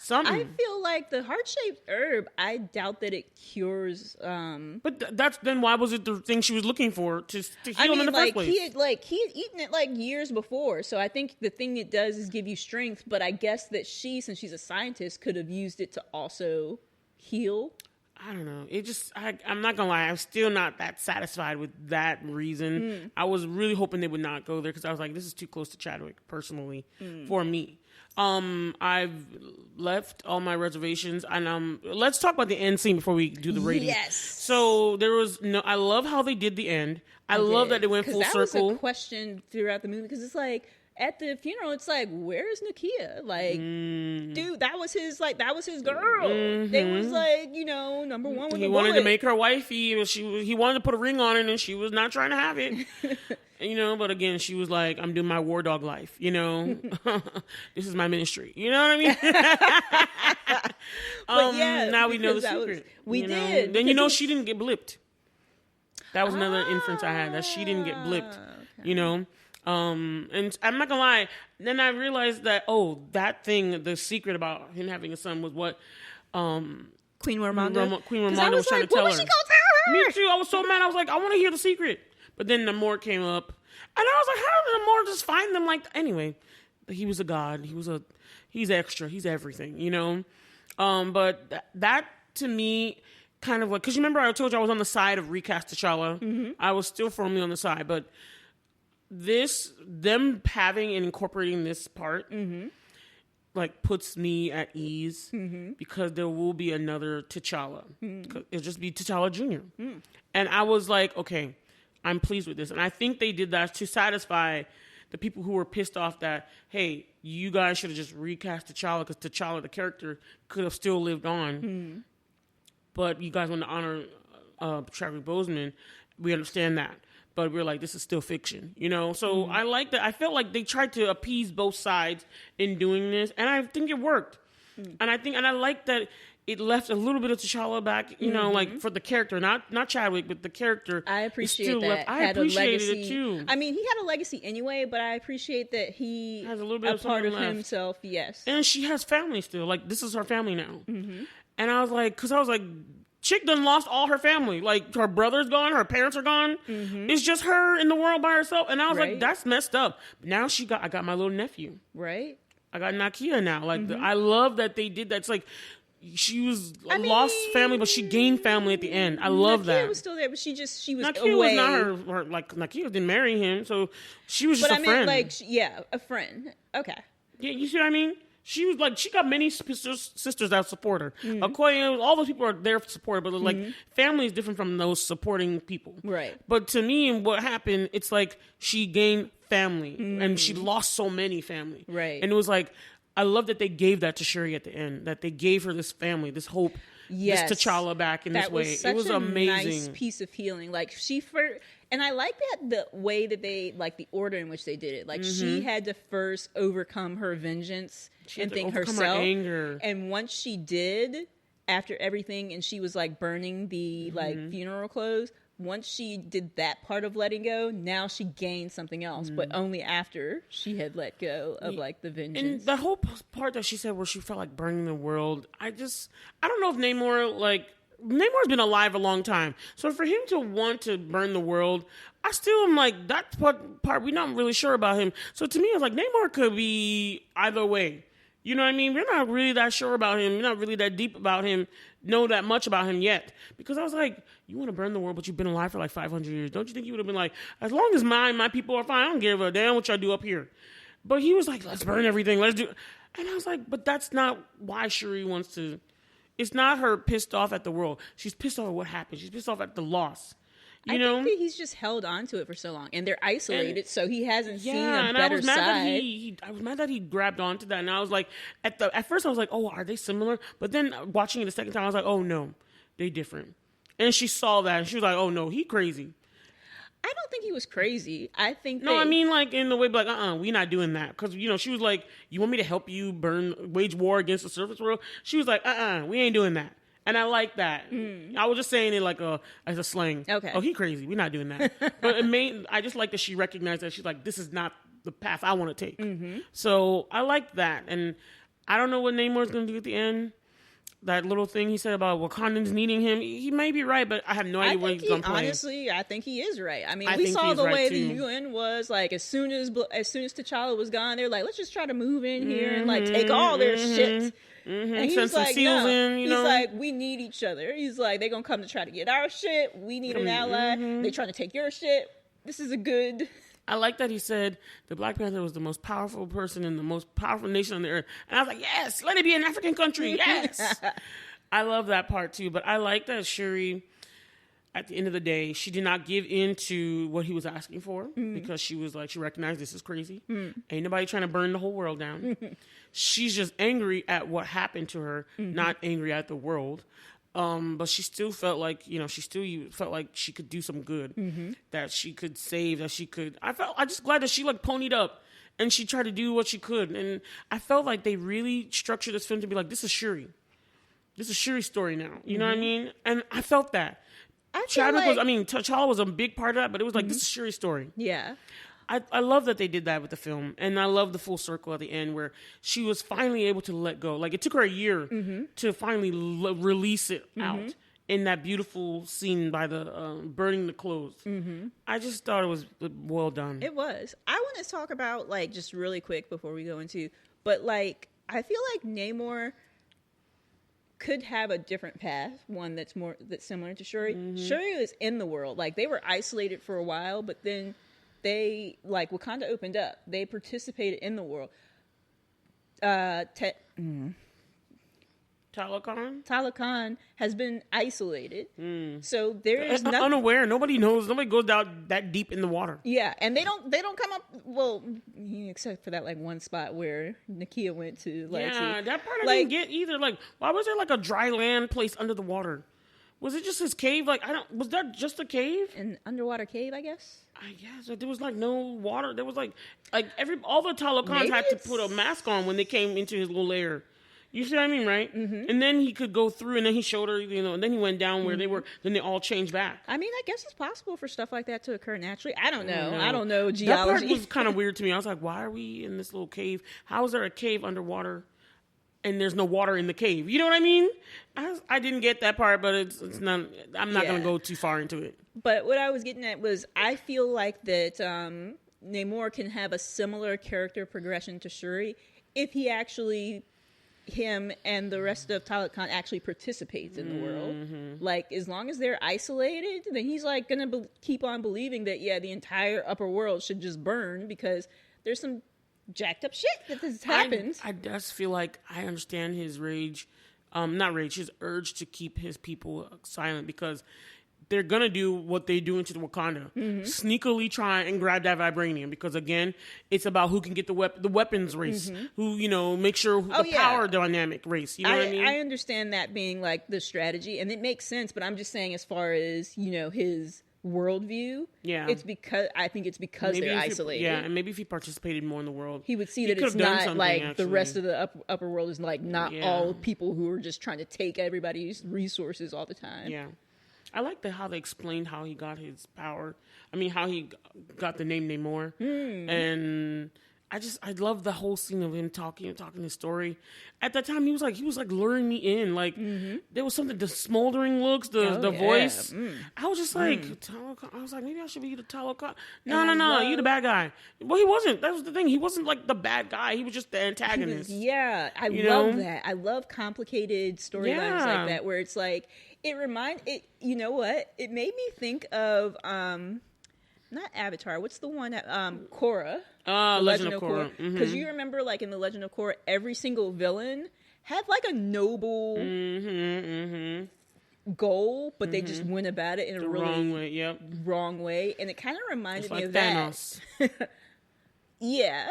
I feel like the heart-shaped herb, I doubt that it cures... But then why was it the thing she was looking for to heal him in the first place? He had eaten it like years before, so I think the thing it does is give you strength, but I guess that since she's a scientist, could have used it to also heal. I don't know. It just, I'm not going to lie, I'm still not that satisfied with that reason. I was really hoping they would not go there, because I was like, this is too close to Chadwick, personally, for me. I've left all my reservations, and let's talk about the end scene before we do the rating. Yes. So I love how they did the end. I love that they went full circle. That was a question throughout the movie, because it's like, at the funeral, it's like, where's Nakia? Like, dude, that was his girl. They was like, number one with he wanted to make her wifey. He wanted to put a ring on her, and she was not trying to have it. But again, she was like, I'm doing my war dog life. This is my ministry. You know what I mean? But yeah, now we know the secret. We did. Then she didn't get blipped. That was another inference I had, that she didn't get blipped. Okay. And I'm not gonna lie, then I realized that, that thing, the secret about him having a son was what Queen Ramonda was trying to tell her. What was she gonna tell her? Me too. I was so mad. I was like, I want to hear the secret. But then Namor came up, and I was like, how did Namor just find them? Like, anyway, he was a god. He's extra. He's everything, But that to me, kind of like, because you remember I told you I was on the side of recast T'Challa. I was still firmly on the side, but them having and incorporating this part, like, puts me at ease, because there will be another T'Challa. It'll just be T'Challa Jr. And I was like, okay, I'm pleased with this. And I think they did that to satisfy the people who were pissed off that, hey, you guys should have just recast T'Challa, because T'Challa, the character, could have still lived on. But you guys want to honor Chadwick Boseman. We understand that. But we're like, this is still fiction, So I like that. I felt like they tried to appease both sides in doing this, and I think it worked. And I like that it left a little bit of T'Challa back, you know, like for the character, not Chadwick, but the character. I appreciate that. I appreciated it too. I mean, he had a legacy anyway, but I appreciate that he has a little bit of part of left. himself. Yes, and she has family still. Like this is her family now. And I was like, chick done lost all her family. Like her brother's gone, her parents are gone. It's just her in the world by herself. And I was like, that's messed up. But now I got my little nephew. Right. I got Nakia now. Like I love that they did that. It's like she was lost family, but she gained family at the end. I love that. Nakia was still there, but she was Nakia away. was not her. Like Nakia didn't marry him, so she was just a friend. Like a friend. Okay. Yeah, you see what I mean? She was like, she got many sisters that support her. Okoye, all those people are there to support her, but like family is different from those supporting people. Right. But to me, what happened, it's like she gained family and she lost so many family. Right. And it was like, I love that they gave that to Shuri at the end, that they gave her this family, this hope, this T'Challa back in this way. It was amazing. Nice piece of healing. Like and I like that the way that they, like the order in which they did it. Like she had to first overcome her vengeance and think herself. Her anger. And once she did, after everything, and she was like burning the like funeral clothes, once she did that part of letting go, now she gained something else, but only after she had let go of like the vengeance. And the whole part that she said where she felt like burning the world, I don't know if Namor's been alive a long time. So for him to want to burn the world, I still am like, that part we're not really sure about him. So to me, it's like Namor could be either way. You know what I mean? We're not really that sure about him. We're not really that deep about him, know that much about him yet. Because I was like, you want to burn the world, but you've been alive for like 500 years. Don't you think you would have been like, as long as my people are fine, I don't give a damn what y'all do up here. But he was like, let's burn everything. Let's do. And I was like, but that's not why Shuri wants to. It's not her pissed off at the world. She's pissed off at what happened. She's pissed off at the loss. You know? I think that he's just held on to it for so long, and they're isolated, so he hasn't seen a better side. I was mad that he grabbed onto that, and I was like, at first I was like, oh, are they similar? But then watching it the second time, I was like, oh no, they different. And she saw that, and she was like, oh no, he crazy. I don't think he was crazy. I think I mean like in the way, like, we not doing that, because you know she was like, you want me to help you wage war against the surface world? She was like, we ain't doing that. And I like that. I was just saying it like as a slang. Okay. Oh, he crazy. We're not doing that. But I just like that she recognized that. She's like, this is not the path I want to take. So I like that. And I don't know what Namor's going to do at the end. That little thing he said about Wakandans needing him, he may be right, but I have no idea what he's going to play. Honestly, I think he is right. I mean, we saw the way the UN was, like, as soon as T'Challa was gone, they're like, let's just try to move in here and like take all their shit. And he's like, no. He's like, we need each other. He's like, they're going to come to try to get our shit. We need an ally. They're trying to take your shit. This is a good... I like that he said the Black Panther was the most powerful person in the most powerful nation on the earth. And I was like, yes, let it be an African country. Yes. I love that part too. But I like that Shuri, at the end of the day, she did not give in to what he was asking for because she was like, she recognized this is crazy. Ain't nobody trying to burn the whole world down. She's just angry at what happened to her, not angry at the world. But she still felt like, you know, she could do some good, that she could save, I just glad that she like ponied up and she tried to do what she could. And I felt like they really structured this film to be like, this is Shuri. This is Shuri's story now. You know what I mean? And I felt that. T'Challa was a big part of that, but it was like, this is Shuri's story. Yeah. I love that they did that with the film, and I love the full circle at the end where she was finally able to let go. Like, it took her a year to finally release it out in that beautiful scene by the burning the clothes. I just thought it was well done. It was. I want to talk about, like, just really quick before we go into, but like, I feel like Namor could have a different path, one that's similar to Shuri. Shuri was in the world. Like, they were isolated for a while, but then they, like, Wakanda opened up. They participated in the world. Talakhan has been isolated. So there is nothing. Unaware. Nobody knows. Nobody goes down that deep in the water. Yeah, and they don't come up, well, except for that, like, one spot where Nakia went to. Like, that part I didn't get either. Like, why was there, like, a dry land place under the water? Was it just his cave? Like, was that just a cave? An underwater cave, I guess. I guess. Like, there was, like, no water. There was, all the Talakhans had to put a mask on when they came into his little lair. You see what I mean, right? Mm-hmm. And then he could go through, and then he showed her, and then he went down where they were. Then they all changed back. I mean, I guess it's possible for stuff like that to occur naturally. I don't know. I don't know geology. That part was kind of weird to me. I was like, why are we in this little cave? How is there a cave underwater, and there's no water in the cave? You know what I mean? I didn't get that part, but it's not. I'm not going to go too far into it. But what I was getting at was, I feel like that Namor can have a similar character progression to Shuri if he actually, him and the rest of Talokan actually participates in the world. Like, as long as they're isolated, then he's like going to keep on believing that, the entire upper world should just burn because there's some jacked up shit that has happened. I just feel like I understand his rage, not rage, his urge to keep his people silent because they're going to do what they do into the Wakanda. Sneakily try and grab that vibranium because, again, it's about who can get the weapons race. Who, make sure the power dynamic race. You know what I mean? I understand that being, like, the strategy, and it makes sense, but I'm just saying as far as, his worldview, I think it's because maybe they're isolated. And maybe if he participated more in the world, he would see that it's not like the rest of the upper world is like not all people who are just trying to take everybody's resources all the time. Yeah. I like how they explained how he got his power. I mean, how he got the name Namor. And I love the whole scene of him talking his story. At that time, he was like luring me in. Like, there was something, the smoldering looks, the voice. I was just like, I was like, maybe I should be the Talokan. No, you the bad guy. Well, he wasn't. That was the thing. He wasn't like the bad guy. He was just the antagonist. I love that. I love complicated storylines like that, where it's like, you know what? It made me think of, not Avatar. What's the one that, Korra. Legend of Korra. Because you remember, like, in the Legend of Korra, every single villain had, like, a noble goal, but they just went about it in a really wrong way. And it kind of reminded me of Thanos. that. Yeah.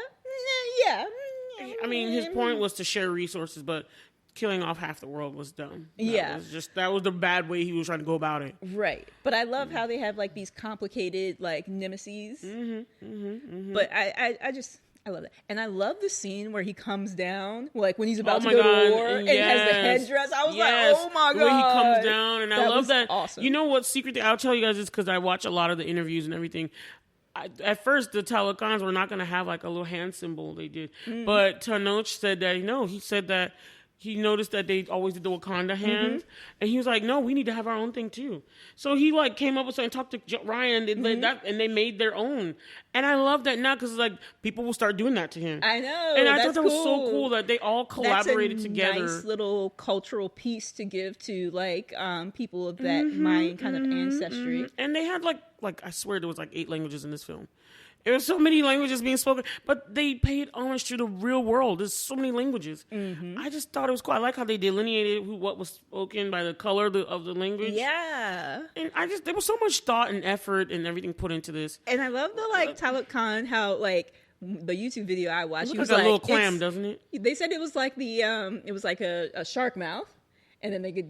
I mean, his point was to share resources, but killing off half the world was dumb. That was the bad way he was trying to go about it. Right. But I love how they have like these complicated like nemesis. But I love that. And I love the scene where he comes down, like when he's about to go to war and he has the headdress. I was like, oh my God. The way he comes down. And I love that. Awesome. You know what secret I'll tell you guys is because I watch a lot of the interviews and everything. At first, the Talokans were not going to have like a little hand symbol they did. But Tenoch said that, he said that he noticed that they always did the Wakanda hand, and he was like, "No, we need to have our own thing too." So he like came up with something, talked to Ryan, and they made their own. And I love that now because like people will start doing that to him. I know, and I thought that was so cool that they all collaborated together. Nice little cultural piece to give to like people of that Mayan kind of ancestry. And they had like I swear there was like 8 languages in this film. There were so many languages being spoken, but they paid homage to the real world. There's so many languages. I just thought it was cool. I like how they delineated what was spoken by the color of the language. Yeah. And there was so much thought and effort and everything put into this. And I love the like Talokan, how like the YouTube video I watched, it was like a little clam, doesn't it? They said it was like it was like a shark mouth. And then then the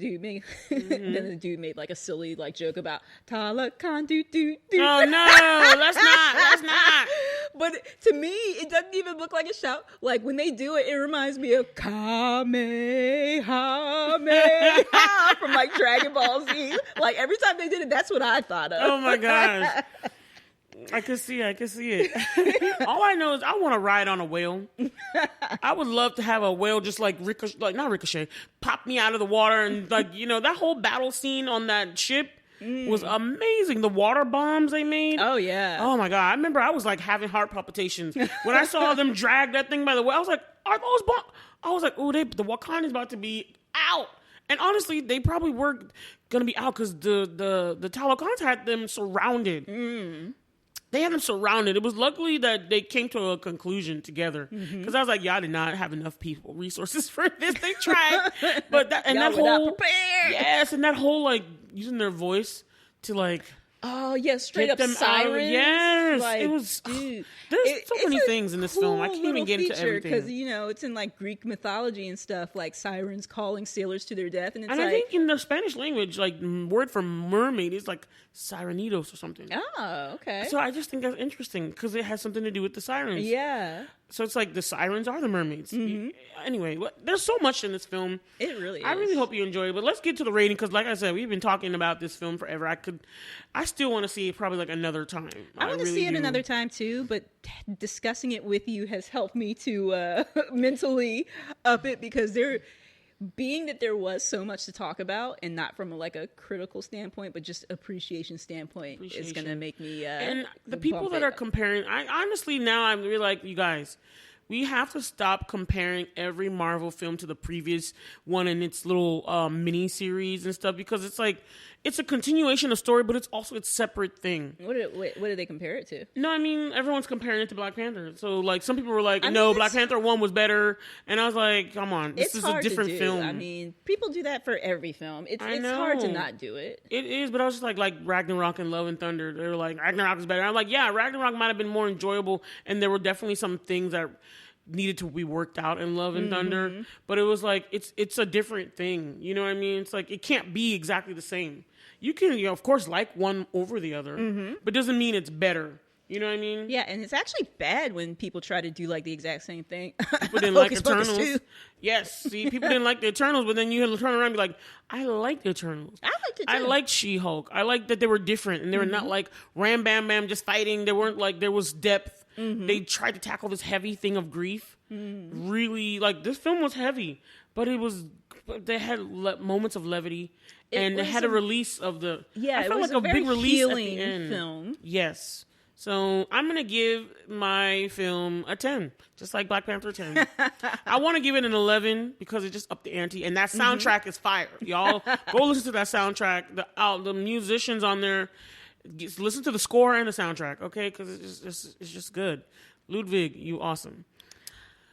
dude made like a silly like joke about Talokan do. Oh no, that's not. But to me, it doesn't even look like a shout. Like when they do it, it reminds me of Kamehameha from like Dragon Ball Z. Like every time they did it, that's what I thought of. Oh my gosh. I can see it. All I know is I want to ride on a whale. I would love to have a whale just like Ricochet, pop me out of the water and like, that whole battle scene on that ship was amazing. The water bombs they made. Oh yeah. Oh my God. I remember I was like having heart palpitations when I saw them drag that thing by the way. I was like, are those bombs? I was like, the Wakanda's about to be out. And honestly, they probably were going to be out because the Talokans had them surrounded. They had them surrounded. It was luckily that they came to a conclusion together. Because I was like, I did not have enough resources for this. They tried. But that whole like using their voice to like Oh, yeah, straight up sirens. Yes. Like, it was, dude. There's so many things in this film. I can't even get into everything. Because, you know, it's in, like, Greek mythology and stuff, like sirens calling sailors to their death. And it's I think in the Spanish language, like, word for mermaid is, like, sirenitos or something. Oh, okay. So I just think that's interesting because it has something to do with the sirens. Yeah. So it's like the sirens are the mermaids. Anyway, there's so much in this film. It really is. I really hope you enjoy it. But let's get to the rating because, like I said, we've been talking about this film forever. I still want to see it probably like another time. I want to see it another time too, but discussing it with you has helped me to mentally up it because being that there was so much to talk about and not from like a critical standpoint, but just appreciation standpoint is going to make me, and the people that are comparing, I honestly, now I'm really like, you guys, we have to stop comparing every Marvel film to the previous one in its little mini series and stuff because it's like, it's a continuation of story, but it's also its separate thing. What do they compare it to? No, I mean, everyone's comparing it to Black Panther. So, like, some people were like, no, Black Panther 1 was better. And I was like, come on, this is a different film. I mean, people do that for every film. It's hard to not do it. It is, but I was just like Ragnarok and Love and Thunder. They were like, Ragnarok is better. I'm like, yeah, Ragnarok might have been more enjoyable, and there were definitely some things that needed to be worked out in Love and Thunder. But it was like, it's a different thing. You know what I mean? It's like, it can't be exactly the same. You can, of course, like one over the other, but doesn't mean it's better. You know what I mean? Yeah, and it's actually bad when people try to do like the exact same thing. People didn't like Eternals. Yes, see, people didn't like the Eternals, but then you had to turn around and be like, I like the Eternals. I liked it too. I liked She-Hulk. I liked that they were different, and they were not like ram, bam, bam, just fighting. They weren't like, there was depth. They tried to tackle this heavy thing of grief. Really, like, this film was heavy, but they had moments of levity. And it had a release of the... Yeah, I felt like a big release at the end. Film. Yes. So I'm going to give my film a 10, just like Black Panther 10. I want to give it an 11 because it just upped the ante. And that soundtrack is fire. Y'all, go listen to that soundtrack. The musicians on there, listen to the score and the soundtrack, okay? Because it's just good. Ludwig, you awesome.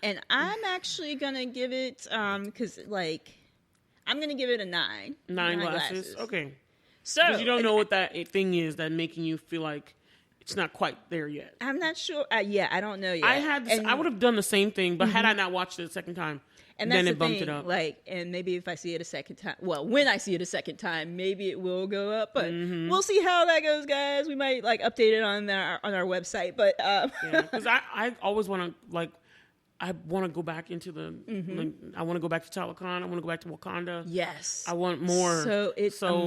And I'm actually going to give it... because, like... I'm going to give it a 9. 9 glasses? Okay. So, because you don't know what that thing is that making you feel like it's not quite there yet. I'm not sure. I don't know yet. I would have done the same thing, but had I not watched it a second time, and then it bumped it up. Like, and maybe if I see it a second time, well, when I see it a second time, maybe it will go up. But we'll see how that goes, guys. We might like update it on our website. But because I always want to I want to go back into the. I want to go back to Talokan. I want to go back to Wakanda. Yes, I want more. So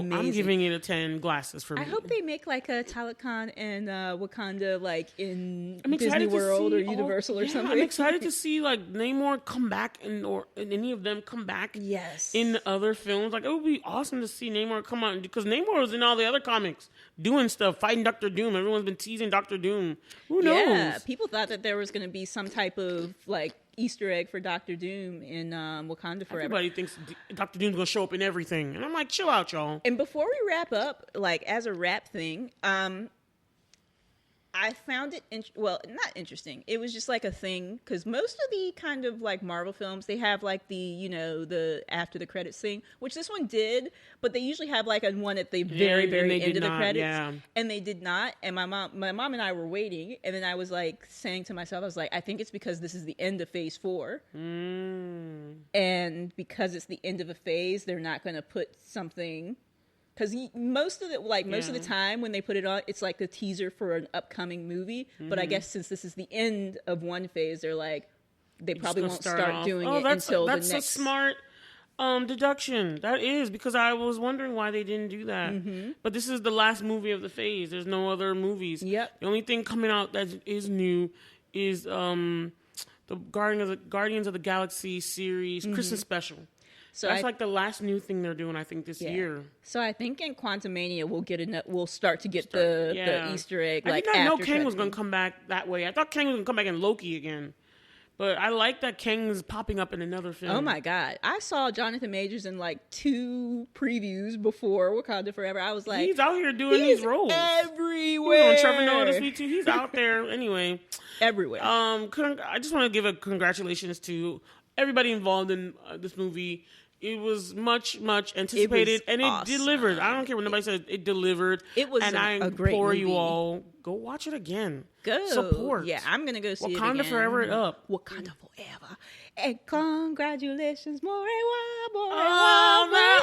amazing. I'm giving it a 10 glasses for me. I hope they make like a Talokan and Wakanda like in Disney World or Universal or something. I'm excited to see like Namor come back or any of them come back. Yes, in other films. Like it would be awesome to see Namor come out because Namor was in all the other comics doing stuff, fighting Doctor Doom. Everyone's been teasing Doctor Doom. Who knows? Yeah, people thought that there was going to be some type of like Easter egg for Doctor Doom in Wakanda Forever. Everybody thinks Doctor Doom's gonna show up in everything, and I'm like, chill out, y'all. And before we wrap up, like as a wrap thing, I found it not interesting. It was just like a thing because most of the kind of like Marvel films, they have like the after the credits thing, which this one did, but they usually have like a one at the very end of the credits, and they did not. And my mom and I were waiting, and then I was like saying to myself, I was like, I think it's because this is the end of Phase 4, and because it's the end of a phase, they're not going to put something. Because most of the time when they put it on, it's like a teaser for an upcoming movie. But I guess since this is the end of one phase, they're like, they probably won't start doing it until the next. That's a smart deduction. That is, because I was wondering why they didn't do that. But this is the last movie of the phase. There's no other movies. Yep. The only thing coming out that is new is the Guardians of the Galaxy series Christmas special. So that's like the last new thing they're doing, I think, this year. So I think in Quantumania we'll start to get the Easter egg. I did not know Kang was going to come back that way. I thought Kang was going to come back in Loki again. But I like that Kang is popping up in another film. Oh my God. I saw Jonathan Majors in like 2 previews before Wakanda Forever. I was like, he's out here doing these roles. Everywhere. He's on Trevor Noah this week too. He's out there anyway. Everywhere. I just want to give a congratulations to everybody involved in this movie. It was much anticipated, and it delivered. I don't care what nobody says. It delivered. It was and I implore you all, go watch it again. Go support. Yeah, I'm gonna go see Wakanda it again. Forever it up. Wakanda Forever. And congratulations, Morewa. Oh my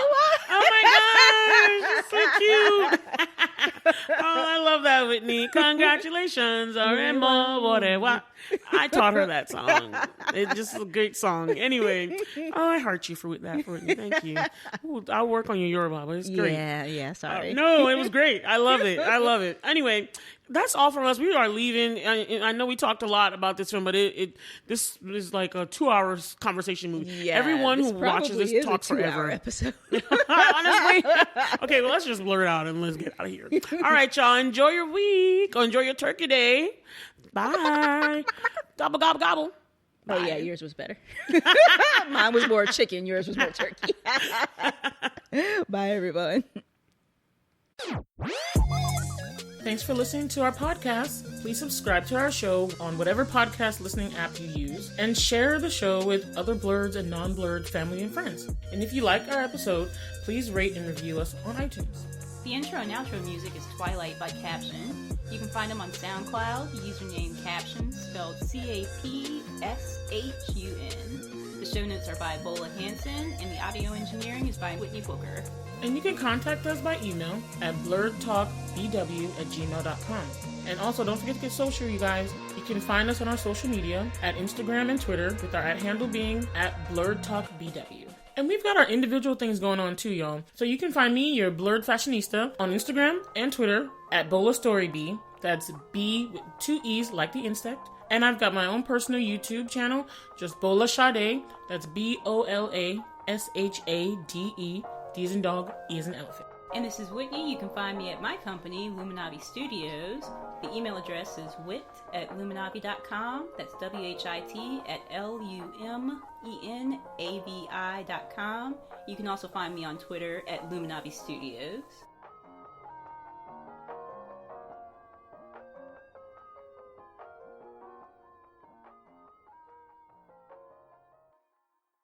gosh, it's so cute. Oh, I love that Whitney. Congratulations. I taught her that song. It's just a great song. Anyway, I heart you for that, Whitney. Thank you. Ooh, I'll work on your Yoruba, but it's great. Yeah, sorry. No, it was great. I love it. Anyway, that's all from us. We are leaving. I know we talked a lot about this film, but this is like a 2-hour conversation movie. Yeah, everyone who watches this talks forever. Episode. Honestly. Okay, well, let's just blur it out and let's get out of here. All right, y'all. Enjoy your week. Enjoy your turkey day. Bye. Gobble, gobble, gobble. Bye. Oh, yeah, yours was better. Mine was more chicken. Yours was more turkey. Bye, everyone. Thanks for listening to our podcast. Please subscribe to our show on whatever podcast listening app you use and share the show with other Blerds and non-Blerd family and friends. And if you like our episode, please rate and review us on iTunes. The intro and outro music is Twilight by Caption. You can find them on SoundCloud, username Caption, spelled C-A-P-S-H-U-N. The show notes are by Bola, Hanson, and the audio engineering is by Whitney Booker. And you can contact us by email at blerdtalkbw@gmail.com. And also, don't forget to get social, you guys. You can find us on our social media at Instagram and Twitter, with our @handle being @blerdtalkbw. And we've got our individual things going on too, y'all. So you can find me, your Blerd Fashionista, on Instagram and Twitter at BolaStoryB. That's B with 2 E's like the insect. And I've got my own personal YouTube channel, just Bola Sade. That's BOLASHADE. D as in dog, E as in elephant. And this is Whitney. You can find me at my company, Luminavi Studios. The email address is wit@luminavi.com. That's WHIT@LUMENAVI.com. You can also find me on Twitter at Luminavi Studios.